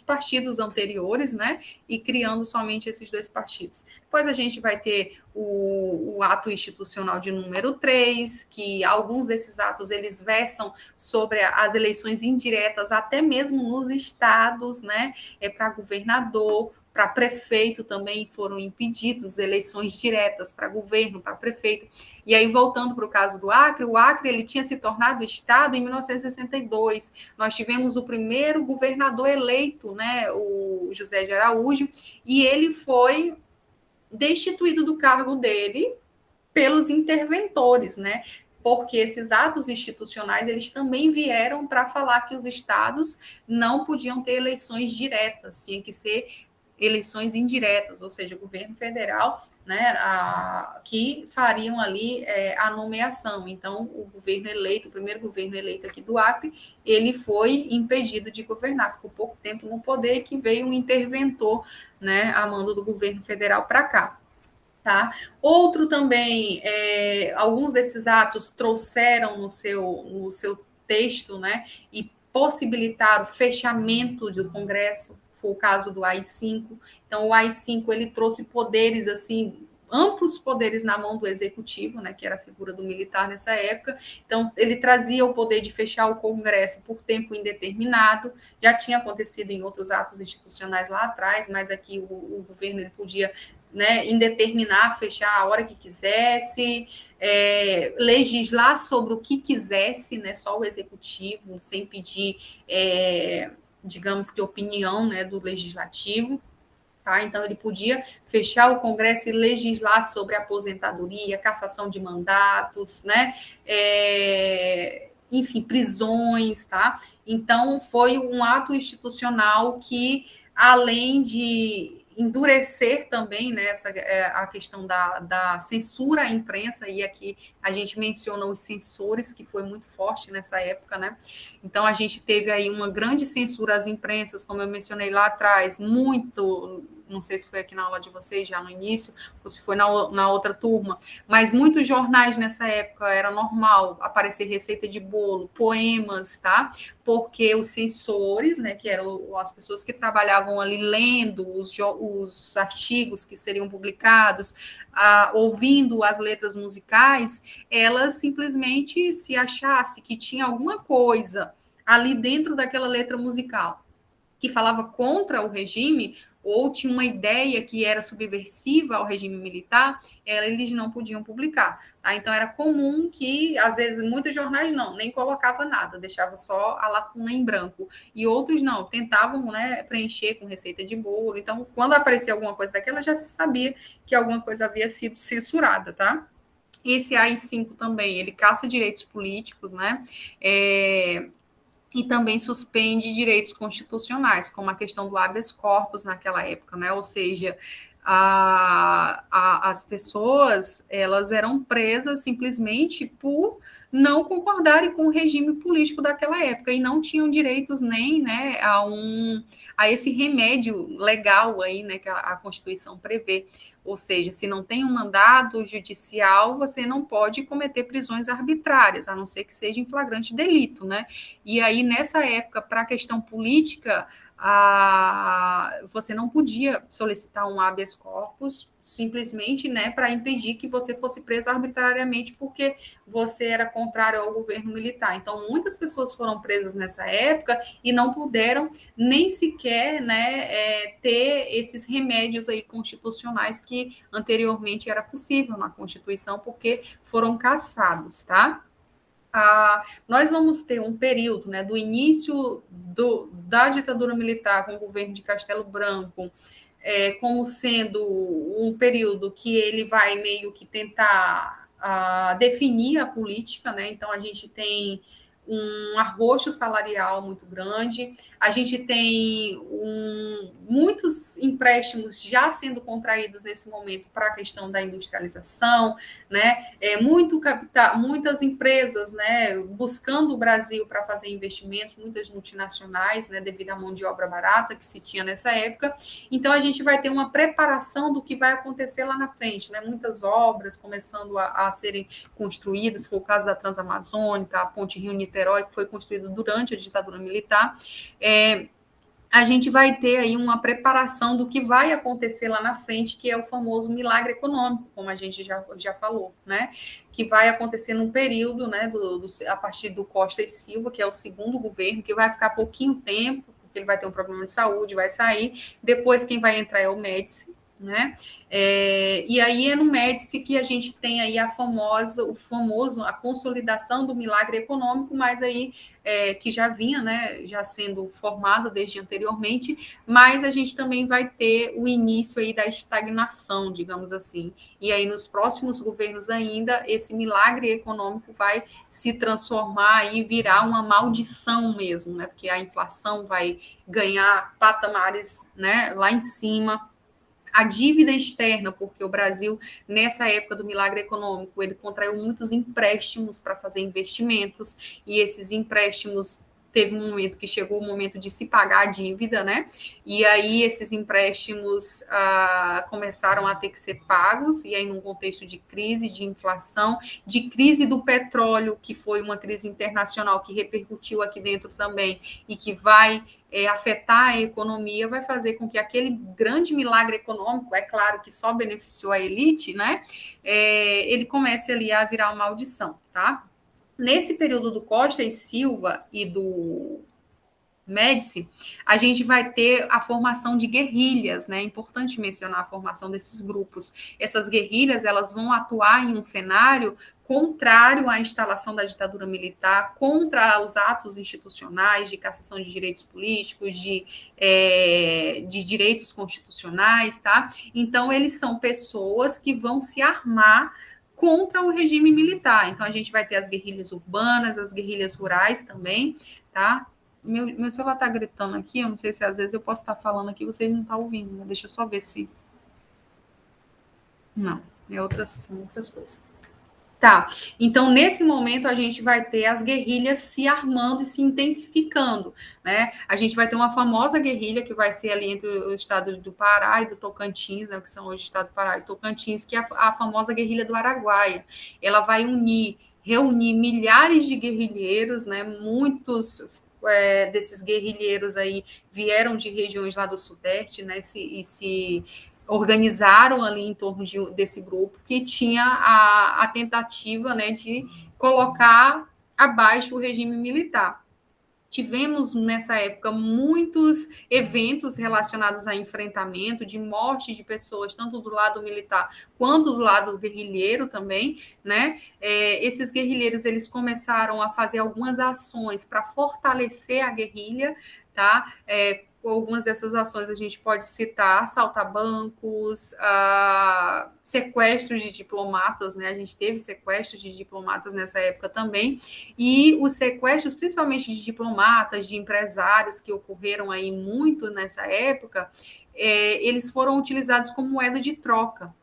partidos anteriores, né, e criando somente esses 2 partidos. Depois a gente vai ter o ato institucional de número 3, que alguns desses atos, eles versam sobre as eleições indiretas, até mesmo nos estados, né, para governador, para prefeito também foram impedidos eleições diretas para governo, para prefeito. E aí, voltando para o caso do Acre, o Acre ele tinha se tornado Estado em 1962. Nós tivemos o primeiro governador eleito, né, o José de Araújo, e ele foi destituído do cargo dele pelos interventores, né? Porque esses atos institucionais, eles também vieram para falar que os estados não podiam ter eleições diretas, tinha que ser eleições indiretas, ou seja, o governo federal, né, que fariam ali a nomeação. Então, o governo eleito, o primeiro governo eleito aqui do Acre, ele foi impedido de governar, ficou pouco tempo no poder, que veio um interventor, né, a mando do governo federal para cá. Tá? Outro também, alguns desses atos trouxeram no seu texto, né, e possibilitaram o fechamento do Congresso, foi o caso do AI-5. Então, o AI-5 ele trouxe poderes assim, amplos poderes na mão do executivo, né, que era a figura do militar nessa época. Então, ele trazia o poder de fechar o Congresso por tempo indeterminado. Já tinha acontecido em outros atos institucionais lá atrás, mas aqui o governo ele podia, né, indeterminar, fechar a hora que quisesse, legislar sobre o que quisesse, né, só o executivo, sem pedir, digamos que opinião, né, do legislativo. Tá? Então, ele podia fechar o Congresso e legislar sobre aposentadoria, cassação de mandatos, né? Enfim, prisões, tá? Então, foi um ato institucional que, além de endurecer também, né, a questão da censura à imprensa, e aqui a gente menciona os censores, que foi muito forte nessa época, né? Então, a gente teve aí uma grande censura às imprensas, como eu mencionei lá atrás, muito, não sei se foi aqui na aula de vocês, já no início, ou se foi na outra turma, mas muitos jornais nessa época era normal aparecer receita de bolo, poemas, tá? Porque os censores, né, que eram as pessoas que trabalhavam ali lendo os artigos que seriam publicados, ouvindo as letras musicais, elas simplesmente, se achasse que tinha alguma coisa ali dentro daquela letra musical que falava contra o regime, ou tinha uma ideia que era subversiva ao regime militar, eles não podiam publicar. Tá? Então, era comum que, às vezes, muitos jornais nem colocava nada, deixava só a lacuna em branco. E outros não, tentavam, né, preencher com receita de bolo. Então, quando aparecia alguma coisa daquela, já se sabia que alguma coisa havia sido censurada, tá? Esse AI-5 também, ele caça direitos políticos, né? E também suspende direitos constitucionais, como a questão do habeas corpus naquela época, né? Ou seja, as pessoas, elas eram presas simplesmente por não concordarem com o regime político daquela época e não tinham direitos nem, né, a esse remédio legal aí, né, que a Constituição prevê. Ou seja, se não tem um mandado judicial, você não pode cometer prisões arbitrárias, a não ser que seja em flagrante delito, né? E aí, nessa época, para a questão política, você não podia solicitar um habeas corpus simplesmente, né, para impedir que você fosse preso arbitrariamente porque você era contrário ao governo militar. Então, muitas pessoas foram presas nessa época e não puderam nem sequer, né, ter esses remédios aí constitucionais que anteriormente era possível na Constituição, porque foram cassados, tá? Nós vamos ter um período, né, do início da ditadura militar com o governo de Castelo Branco, como sendo um período que ele vai meio que tentar definir a política, né? Então a gente tem um arroxo salarial muito grande, a gente tem muitos empréstimos já sendo contraídos nesse momento para a questão da industrialização, né? Muito capital, muitas empresas, né, buscando o Brasil para fazer investimentos, muitas multinacionais, né, devido à mão de obra barata que se tinha nessa época. Então a gente vai ter uma preparação do que vai acontecer lá na frente, né? Muitas obras começando a serem construídas, foi o caso da Transamazônica, a Ponte Rio-Niterói, que foi construída durante a ditadura militar. A gente vai ter aí uma preparação do que vai acontecer lá na frente, que é o famoso milagre econômico, como a gente já falou, né? Que vai acontecer num período, né, a partir do Costa e Silva, que é o segundo governo, que vai ficar pouquinho tempo, porque ele vai ter um problema de saúde, vai sair. Depois quem vai entrar é o Médici, né? E aí é no Médici que a gente tem aí a consolidação do milagre econômico, mas aí que já vinha, né, já sendo formado desde anteriormente, mas a gente também vai ter o início aí da estagnação, digamos assim. E aí nos próximos governos ainda, esse milagre econômico vai se transformar e virar uma maldição mesmo, né? Porque a inflação vai ganhar patamares, né, lá em cima. A dívida externa, porque o Brasil, nessa época do milagre econômico, ele contraiu muitos empréstimos para fazer investimentos, e esses empréstimos teve um momento que chegou o momento de se pagar a dívida, né? E aí esses empréstimos começaram a ter que ser pagos, e aí num contexto de crise, de inflação, de crise do petróleo, que foi uma crise internacional que repercutiu aqui dentro também, e que vai afetar a economia, vai fazer com que aquele grande milagre econômico, é claro que só beneficiou a elite, né? Ele comece ali a virar uma maldição, tá? Nesse período do Costa e Silva e do Médici, a gente vai ter a formação de guerrilhas, né? É importante mencionar a formação desses grupos. Essas guerrilhas, elas vão atuar em um cenário contrário à instalação da ditadura militar, contra os atos institucionais de cassação de direitos políticos, de direitos constitucionais, tá? Então, eles são pessoas que vão se armar contra o regime militar. Então, a gente vai ter as guerrilhas urbanas, as guerrilhas rurais também, tá? Meu celular tá gritando aqui, eu não sei se às vezes eu posso estar falando aqui, vocês não estão ouvindo, né? Deixa eu só ver se... Não, são outras coisas. Tá, então nesse momento a gente vai ter as guerrilhas se armando e se intensificando, né? A gente vai ter uma famosa guerrilha que vai ser ali entre o estado do Pará e do Tocantins, né, que são hoje o estado do Pará e Tocantins, que é a famosa guerrilha do Araguaia. Ela vai reunir milhares de guerrilheiros, né? Muitos desses guerrilheiros aí vieram de regiões lá do Sudeste, né? E se organizaram ali em torno desse grupo que tinha a tentativa, né, de colocar abaixo o regime militar. Tivemos, nessa época, muitos eventos relacionados a enfrentamento, de morte de pessoas, tanto do lado militar quanto do lado guerrilheiro também, né? Esses guerrilheiros, eles começaram a fazer algumas ações para fortalecer a guerrilha, tá? Algumas dessas ações a gente pode citar assaltar bancos, sequestros de diplomatas, né? A gente teve sequestros de diplomatas nessa época também, e os sequestros, principalmente de diplomatas, de empresários, que ocorreram aí muito nessa época, eles foram utilizados como moeda de troca,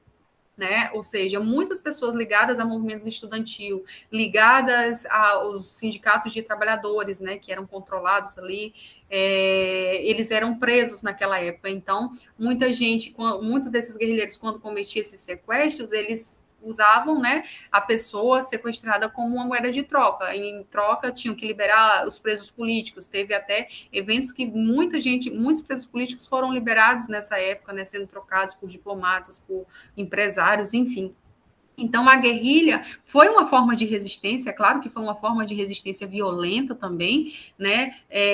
né? Ou seja, muitas pessoas ligadas a movimentos estudantil, ligadas aos sindicatos de trabalhadores, né, que eram controlados ali, eles eram presos naquela época. Então, muitos desses guerrilheiros, quando cometiam esses sequestros, eles usavam, né, a pessoa sequestrada como uma moeda de troca. Em troca, tinham que liberar os presos políticos. Teve até eventos que muitos presos políticos foram liberados nessa época, né, sendo trocados por diplomatas, por empresários, enfim. Então, a guerrilha foi uma forma de resistência, claro que foi uma forma de resistência violenta também, né,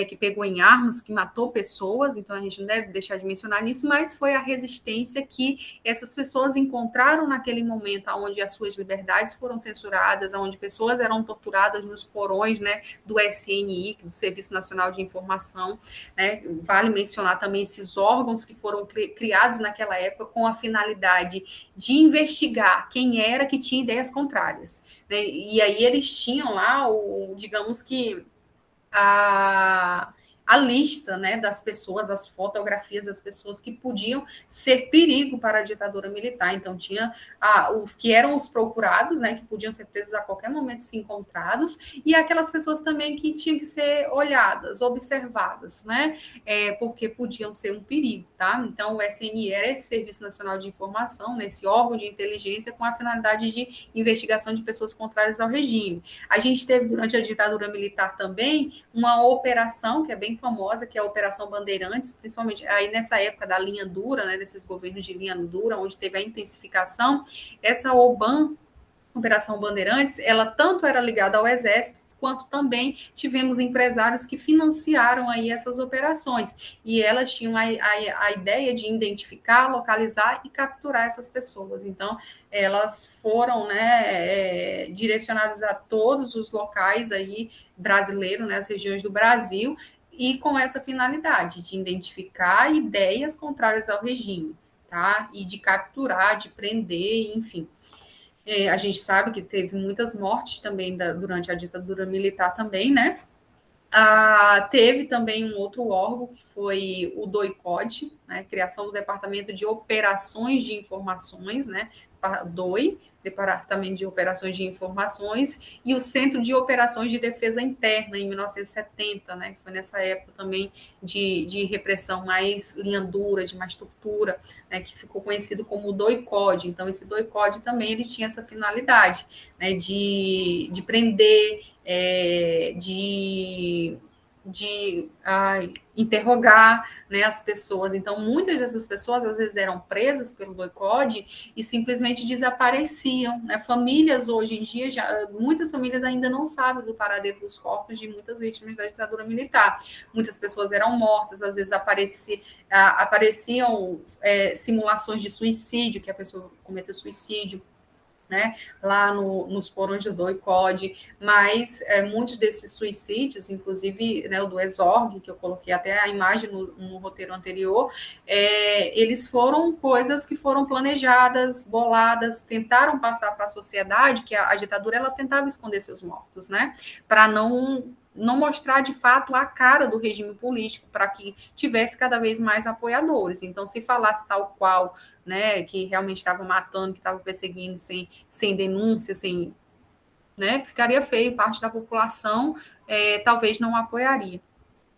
que pegou em armas, que matou pessoas, então a gente não deve deixar de mencionar nisso, mas foi a resistência que essas pessoas encontraram naquele momento, onde as suas liberdades foram censuradas, onde pessoas eram torturadas nos porões, né, do SNI, do Serviço Nacional de Informação, né. Vale mencionar também esses órgãos que foram criados naquela época com a finalidade de investigar quem era que tinha ideias contrárias, né? E aí eles tinham lá, digamos que, a lista, né, das pessoas, as fotografias das pessoas que podiam ser perigo para a ditadura militar. Então, tinha os que eram os procurados, né, que podiam ser presos a qualquer momento se encontrados, e aquelas pessoas também que tinham que ser olhadas, observadas, né, porque podiam ser um perigo, tá? Então, o SNI era esse Serviço Nacional de Informação, né, esse órgão de inteligência com a finalidade de investigação de pessoas contrárias ao regime. A gente teve, durante a ditadura militar também, uma operação que é bem famosa, que é a Operação Bandeirantes, principalmente aí nessa época da linha dura, né, desses governos de linha dura, onde teve a intensificação. Essa OBAN, Operação Bandeirantes, ela tanto era ligada ao Exército, quanto também tivemos empresários que financiaram aí essas operações, e elas tinham a ideia de identificar, localizar e capturar essas pessoas. Então, elas foram, né, direcionadas a todos os locais aí brasileiros, né, as regiões do Brasil, e com essa finalidade de identificar ideias contrárias ao regime, tá? E de capturar, de prender, enfim. A gente sabe que teve muitas mortes também durante a ditadura militar também, né? Teve também um outro órgão, que foi o DOI-CODE, né, criação do Departamento de Operações de Informações, né, DOI, Departamento de Operações de Informações, e o Centro de Operações de Defesa Interna, em 1970, né, que foi nessa época também de repressão mais linha dura, de mais tortura, né, que ficou conhecido como o DOI-CODE. Então, esse DOI-CODE também ele tinha essa finalidade, né, de prender, de interrogar, né, as pessoas. Então, muitas dessas pessoas, às vezes, eram presas pelo DOI-CODE e simplesmente desapareciam, né? Famílias, hoje em dia, muitas famílias ainda não sabem do paradeiro dos corpos de muitas vítimas da ditadura militar. Muitas pessoas eram mortas, às vezes apareciam simulações de suicídio, que a pessoa cometeu suicídio, né, lá nos porões do DOI-CODE, mas muitos desses suicídios, inclusive, né, o do Exorg, que eu coloquei até a imagem no roteiro anterior, eles foram coisas que foram planejadas, boladas, tentaram passar para a sociedade, que a ditadura ela tentava esconder seus mortos, né, para não mostrar de fato a cara do regime político, para que tivesse cada vez mais apoiadores. Então, se falasse tal qual, né, que realmente estava matando, que estava perseguindo sem denúncia, né, ficaria feio, parte da população talvez não apoiaria.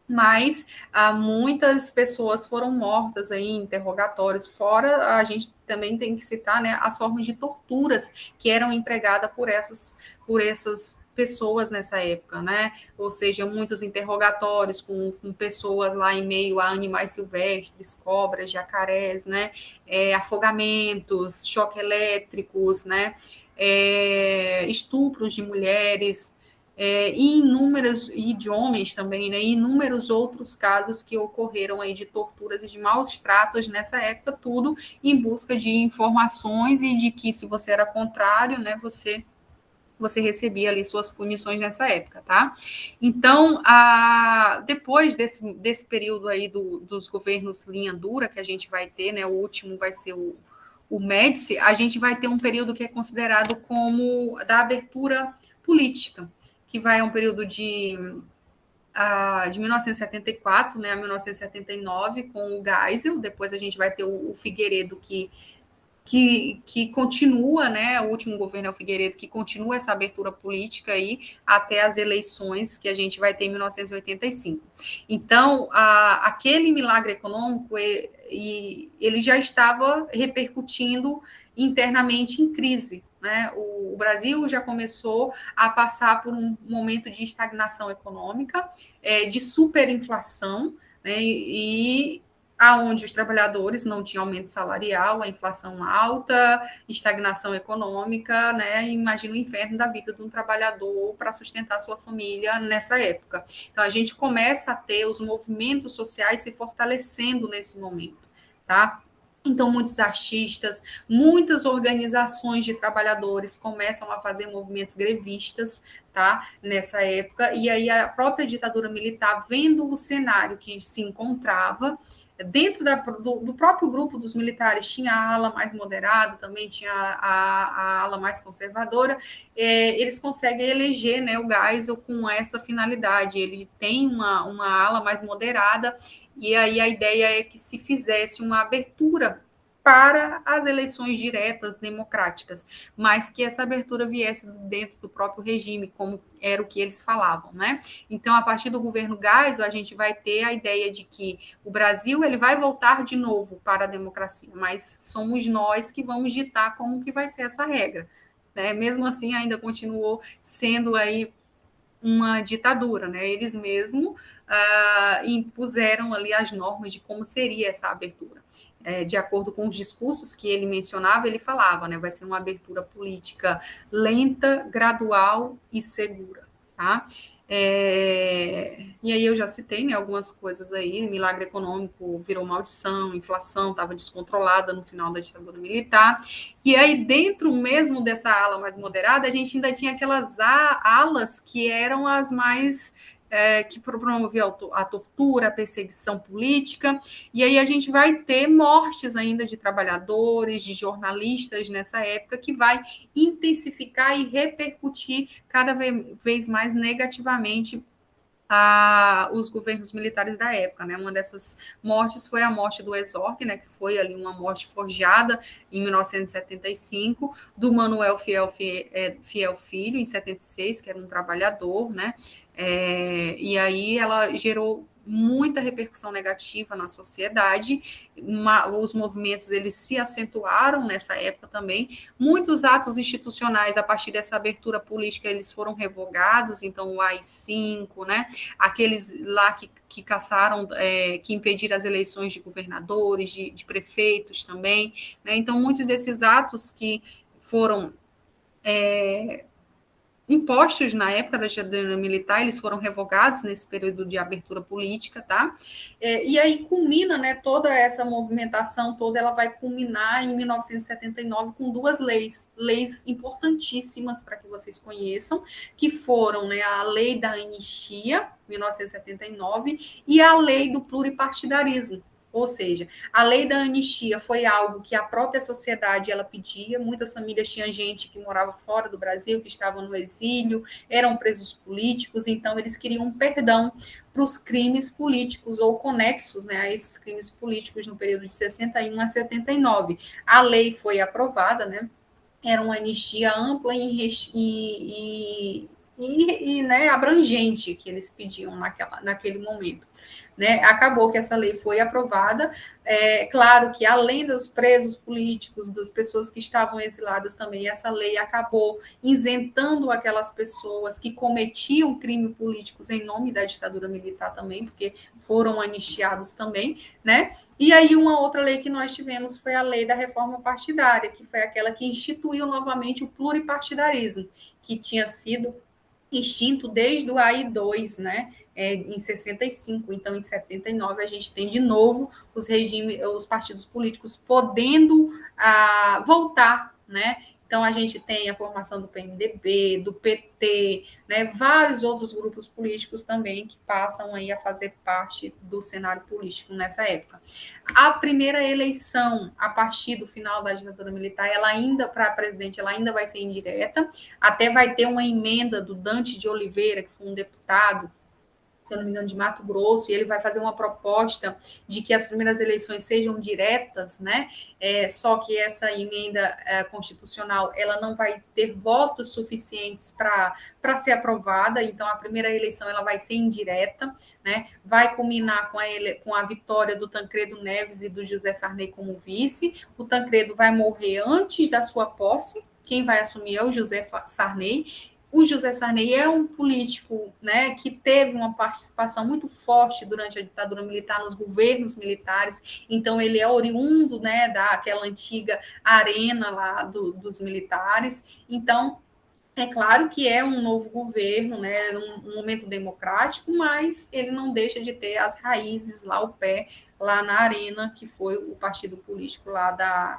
Mas muitas pessoas foram mortas aí em interrogatórios, fora a gente também tem que citar, né, as formas de torturas que eram empregadas por essas pessoas nessa época, né? Ou seja, muitos interrogatórios com pessoas lá em meio a animais silvestres, cobras, jacarés, né? Afogamentos, choques elétricos, né? Estupros de mulheres, e inúmeros, e de homens também, né, e inúmeros outros casos que ocorreram aí de torturas e de maus tratos nessa época, tudo em busca de informações e de que se você era contrário, né, você recebia ali suas punições nessa época, tá? Então, depois desse período aí dos governos linha dura que a gente vai ter, né, o último vai ser o Médici, a gente vai ter um período que é considerado como da abertura política, que vai a um período de 1974, né, a 1979, com o Geisel, depois a gente vai ter o Figueiredo, que continua, né, o último governo é o Figueiredo, que continua essa abertura política aí até as eleições que a gente vai ter em 1985. Então, aquele milagre econômico, ele já estava repercutindo internamente em crise, né? O Brasil já começou a passar por um momento de estagnação econômica, de superinflação, né? E aonde os trabalhadores não tinham aumento salarial, a inflação alta, estagnação econômica, né? Imagina o inferno da vida de um trabalhador para sustentar sua família nessa época. Então, a gente começa a ter os movimentos sociais se fortalecendo nesse momento, tá? Então, muitos artistas, muitas organizações de trabalhadores começam a fazer movimentos grevistas, tá? Nessa época, e aí a própria ditadura militar, vendo o cenário que se encontrava, dentro do próprio grupo dos militares tinha a ala mais moderada, também tinha a ala mais conservadora, eles conseguem eleger, né, o Geisel com essa finalidade, ele tem uma ala mais moderada, e aí a ideia é que se fizesse uma abertura para as eleições diretas democráticas, mas que essa abertura viesse dentro do próprio regime, como era o que eles falavam, né? Então, a partir do governo Geisel, a gente vai ter a ideia de que o Brasil ele vai voltar de novo para a democracia, mas somos nós que vamos ditar como que vai ser essa regra, né? Mesmo assim, ainda continuou sendo aí uma ditadura, né? Eles mesmos impuseram ali as normas de como seria essa abertura. De acordo com os discursos que ele mencionava, ele falava, né? Vai ser uma abertura política lenta, gradual e segura, tá? E aí eu já citei, né, algumas coisas aí, milagre econômico virou maldição, inflação estava descontrolada no final da ditadura militar, e aí dentro mesmo dessa ala mais moderada, a gente ainda tinha aquelas alas que eram as mais que promovia a tortura, a perseguição política, e aí a gente vai ter mortes ainda de trabalhadores, de jornalistas nessa época, que vai intensificar e repercutir cada vez mais negativamente os governos militares da época, né? Uma dessas mortes foi a morte do Exorc, né? Que foi ali uma morte forjada em 1975, do Manuel Fiel Filho, em 76, que era um trabalhador, né? E aí ela gerou muita repercussão negativa na sociedade, os movimentos eles se acentuaram nessa época também, muitos atos institucionais a partir dessa abertura política eles foram revogados, então o AI-5, né, aqueles lá que caçaram, que impediram as eleições de governadores, de prefeitos também, né, então muitos desses atos que foram impostos na época da ditadura militar, eles foram revogados nesse período de abertura política, tá? E aí culmina, né, toda essa movimentação toda, ela vai culminar em 1979 com duas leis importantíssimas para que vocês conheçam, que foram, né, a Lei da Anistia, 1979, e a Lei do Pluripartidarismo. Ou seja, a lei da anistia foi algo que a própria sociedade ela pedia. Muitas famílias tinham gente que morava fora do Brasil, que estavam no exílio, eram presos políticos, então eles queriam um perdão para os crimes políticos ou conexos, né, a esses crimes políticos no período de 61 a 79. A lei foi aprovada, né? Era uma anistia ampla e né, abrangente que eles pediam naquele momento. Né? Acabou que essa lei foi aprovada. Claro que, além dos presos políticos, das pessoas que estavam exiladas também, essa lei acabou isentando aquelas pessoas que cometiam crimes políticos em nome da ditadura militar também, porque foram anistiados também, né? E aí uma outra lei que nós tivemos foi a lei da reforma partidária, que foi aquela que instituiu novamente o pluripartidarismo, que tinha sido extinto desde o AI-2, né? Em 65, então em 79 a gente tem de novo os partidos políticos podendo voltar, né? Então a gente tem a formação do PMDB, do PT, né? Vários outros grupos políticos também que passam aí a fazer parte do cenário político nessa época. A primeira eleição a partir do final da ditadura militar, ela ainda para presidente, ela ainda vai ser indireta, até vai ter uma emenda do Dante de Oliveira, que foi um deputado, se eu não me engano, de Mato Grosso, e ele vai fazer uma proposta de que as primeiras eleições sejam diretas, né? Só que essa emenda constitucional ela não vai ter votos suficientes para ser aprovada, então a primeira eleição ela vai ser indireta, né? Vai culminar com a vitória do Tancredo Neves e do José Sarney como vice. O Tancredo vai morrer antes da sua posse, quem vai assumir é o José Sarney. O José Sarney é um político, né, que teve uma participação muito forte durante a ditadura militar nos governos militares, então ele é oriundo, né, daquela antiga arena lá dos militares. Então, é claro que é um novo governo, né, um momento democrático, mas ele não deixa de ter as raízes lá, o pé, lá na arena, que foi o partido político lá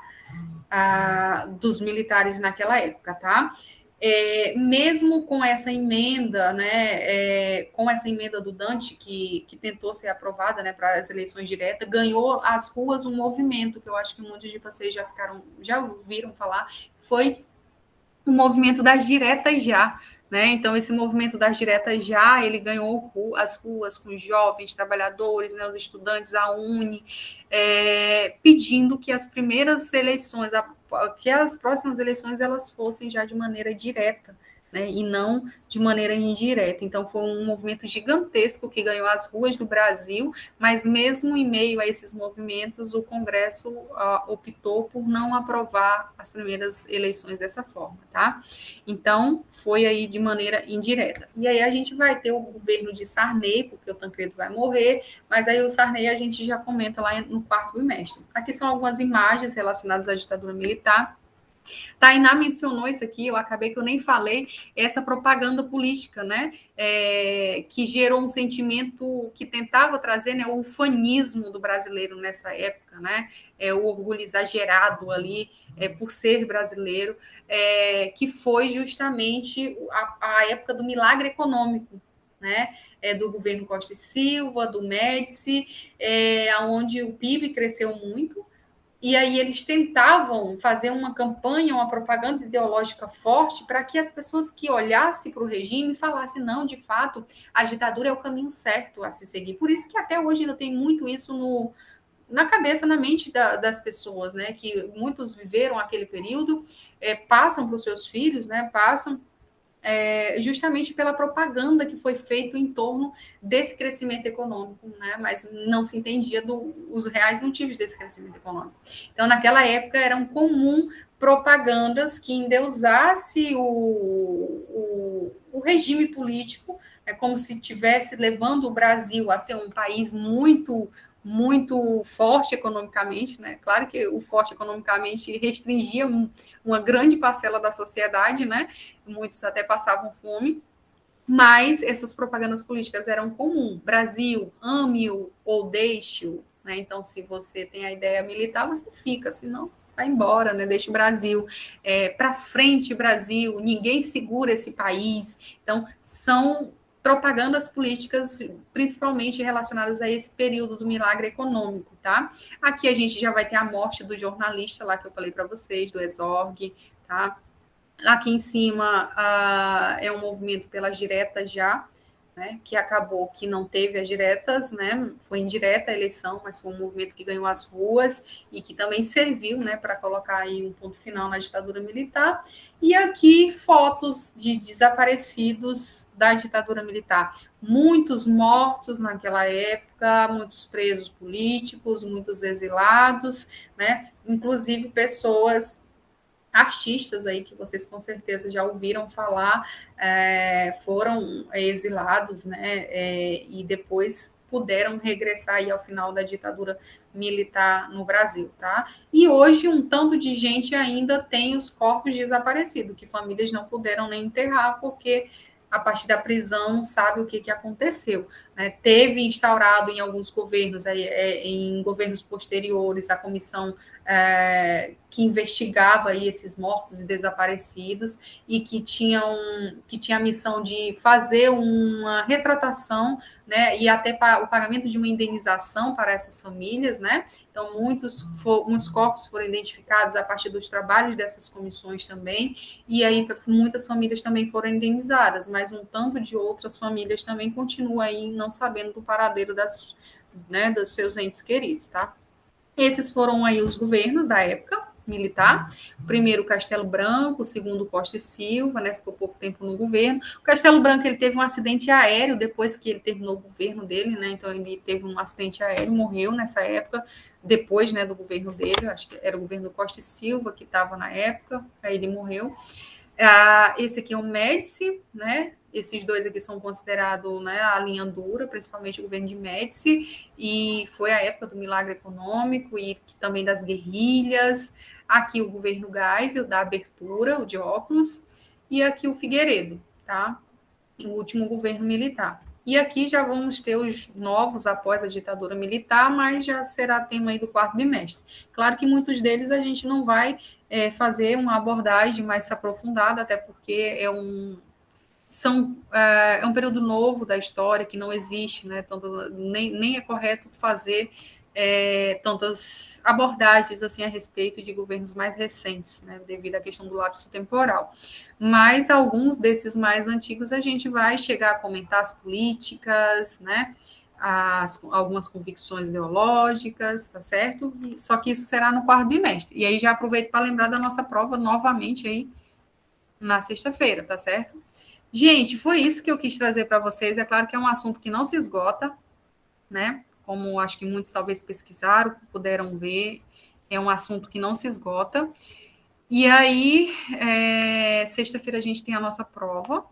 dos militares naquela época, tá? Mesmo com essa emenda, né, com essa emenda do Dante, que tentou ser aprovada, né, para as eleições diretas, ganhou as ruas um movimento que eu acho que muitos de vocês já ouviram falar, foi o movimento das diretas já, né? Então, esse movimento das diretas já, ele ganhou as ruas com os jovens, trabalhadores, né, os estudantes, a UNE, pedindo que as primeiras eleições, que as próximas eleições, elas fossem já de maneira direta, né, e não de maneira indireta. Então, foi um movimento gigantesco que ganhou as ruas do Brasil, mas mesmo em meio a esses movimentos, o Congresso optou por não aprovar as primeiras eleições dessa forma, tá? Então, foi aí de maneira indireta. E aí a gente vai ter o governo de Sarney, porque o Tancredo vai morrer, mas aí o Sarney a gente já comenta lá no quarto bimestre. Aqui são algumas imagens relacionadas à ditadura militar. Tainá mencionou isso aqui, eu acabei que eu nem falei, essa propaganda política, né? Que gerou um sentimento que tentava trazer, né, o ufanismo do brasileiro nessa época, né? O orgulho exagerado ali por ser brasileiro, que foi justamente a época do milagre econômico, né? Do governo Costa e Silva, do Médici, onde o PIB cresceu muito. E aí eles tentavam fazer uma campanha, uma propaganda ideológica forte para que as pessoas que olhassem para o regime falassem, não, de fato, a ditadura é o caminho certo a se seguir. Por isso que até hoje ainda tem muito isso na cabeça, na mente das pessoas, né? Que muitos viveram aquele período, passam para os seus filhos, né? Passam justamente pela propaganda que foi feita em torno desse crescimento econômico, né? Mas não se entendia os reais motivos desse crescimento econômico. Então, naquela época, eram comum propagandas que endeusasse o regime político, como se estivesse levando o Brasil a ser um país muito forte economicamente, né? Claro que o forte economicamente restringia uma grande parcela da sociedade, né? Muitos até passavam fome, mas essas propagandas políticas eram comuns. Brasil, ame-o ou deixe-o, né? Então, se você tem a ideia militar, você fica, senão vai embora, né? Deixa o Brasil para frente, Brasil, ninguém segura esse país. Então, são propagandas políticas, principalmente relacionadas a esse período do milagre econômico, tá? Aqui a gente já vai ter a morte do jornalista lá que eu falei para vocês, do Exorg, tá? Aqui em cima é um movimento pelas diretas já, né, que acabou que não teve as diretas, né, foi indireta a eleição, mas foi um movimento que ganhou as ruas e que também serviu, né, para colocar aí um ponto final na ditadura militar. E aqui fotos de desaparecidos da ditadura militar. Muitos mortos naquela época, muitos presos políticos, muitos exilados, né, inclusive pessoas artistas aí que vocês com certeza já ouviram falar, foram exilados, né, e depois puderam regressar aí ao final da ditadura militar no Brasil, tá? E hoje um tanto de gente ainda tem os corpos desaparecidos, que famílias não puderam nem enterrar, porque a partir da prisão, não sabe o que aconteceu. Né? Teve instaurado em alguns governos, em governos posteriores, a comissão que investigava aí esses mortos e desaparecidos e que tinha a missão de fazer uma retratação, né, e até o pagamento de uma indenização para essas famílias, né? Então, muitos corpos foram identificados a partir dos trabalhos dessas comissões também, e aí muitas famílias também foram indenizadas, mas um tanto de outras famílias também continuam aí não sabendo do paradeiro dos seus entes queridos, tá? Esses foram aí os governos da época militar. O primeiro, Castelo Branco, o segundo, Costa e Silva, né? Ficou pouco tempo no governo. O Castelo Branco, ele teve um acidente aéreo depois que ele terminou o governo dele, né? Então, ele teve um acidente aéreo, morreu nessa época, depois, né, do governo dele. Acho que era o governo Costa e Silva que estava na época, aí ele morreu. Esse aqui é o Médici, né? Esses dois aqui são considerados, né, a linha dura, principalmente o governo de Médici, e foi a época do milagre econômico e também das guerrilhas. Aqui o governo Geisel, o da abertura, o de óculos, e aqui o Figueiredo, tá? O último governo militar. E aqui já vamos ter os novos após a ditadura militar, mas já será tema aí do quarto bimestre. Claro que muitos deles a gente não vai fazer uma abordagem mais aprofundada, até porque é um período novo da história que não existe, né? Nem é correto fazer tantas abordagens assim a respeito de governos mais recentes, né? Devido à questão do lapso temporal. Mas alguns desses mais antigos a gente vai chegar a comentar as políticas, né? Algumas convicções ideológicas, tá certo? Só que isso será no quarto bimestre. E aí já aproveito para lembrar da nossa prova novamente aí na sexta-feira, tá certo? Gente, foi isso que eu quis trazer para vocês. É claro que é um assunto que não se esgota, né? Como acho que muitos talvez pesquisaram, puderam ver, é um assunto que não se esgota. E aí, sexta-feira a gente tem a nossa prova,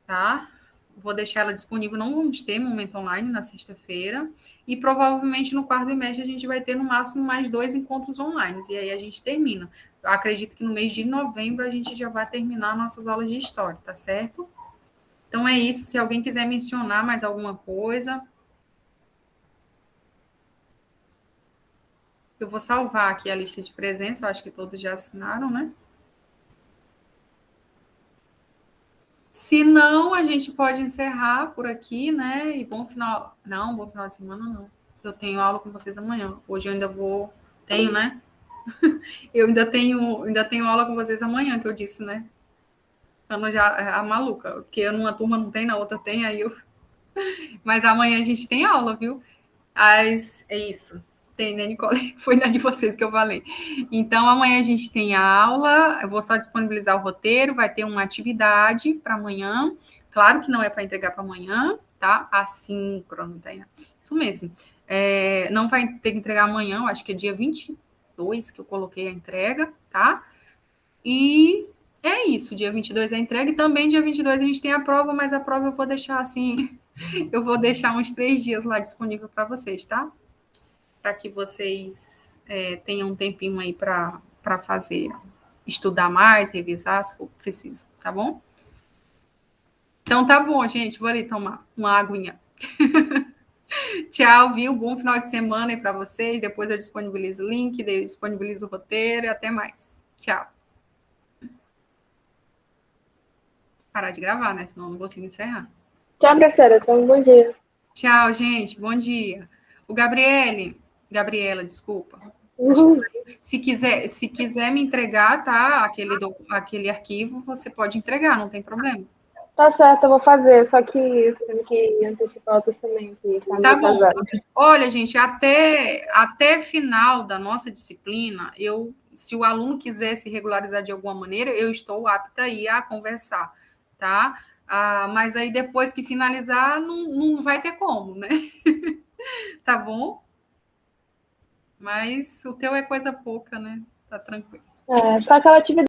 tá? Vou deixar ela disponível, não vamos ter momento online na sexta-feira, e provavelmente no quarto bimestre a gente vai ter no máximo mais 2 encontros online, e aí a gente termina. Eu acredito que no mês de novembro a gente já vai terminar nossas aulas de história, tá certo? Então é isso, se alguém quiser mencionar mais alguma coisa, eu vou salvar aqui a lista de presença, eu acho que todos já assinaram, né? Se não, a gente pode encerrar por aqui, né? E bom final. Não, bom final de semana não. Eu tenho aula com vocês amanhã. Hoje eu ainda vou. Tenho, né? Eu ainda tenho aula com vocês amanhã, que eu disse, né? Ana já a maluca, porque numa turma não tem, na outra tem, aí eu. Mas amanhã a gente tem aula, viu? Mas é isso. Tem, né, Nicole? Foi na de vocês que eu falei. Então, amanhã a gente tem aula. Eu vou só disponibilizar o roteiro. Vai ter uma atividade para amanhã. Claro que não é para entregar para amanhã, tá? Assíncrono, tá? Isso mesmo. Não vai ter que entregar amanhã, eu acho que é dia 22 que eu coloquei a entrega, tá? E é isso. Dia 22 é a entrega. E também dia 22 a gente tem a prova, mas a prova eu vou deixar assim. Eu vou deixar uns 3 dias lá disponível para vocês, tá? Para que vocês tenham um tempinho aí para fazer, estudar mais, revisar, se for preciso, tá bom? Então tá bom, gente. Vou ali tomar uma aguinha. Tchau, viu? Bom final de semana aí para vocês. Depois eu disponibilizo o link, eu disponibilizo o roteiro e até mais. Tchau. Parar de gravar, né? Senão eu não consigo encerrar. Tchau, professora. Então, bom dia. Tchau, gente. Bom dia. O Gabriela, desculpa. Se quiser me entregar, tá? Aquele arquivo, você pode entregar, não tem problema. Tá certo, eu vou fazer, só que eu tenho que antecipar outros também. Tá bom. Olha, gente, até final da nossa disciplina, se o aluno quiser se regularizar de alguma maneira, eu estou apta aí a conversar, tá? Mas aí depois que finalizar, não vai ter como, né? Tá bom? Mas o teu é coisa pouca, né? Tá tranquilo. Só aquela atividade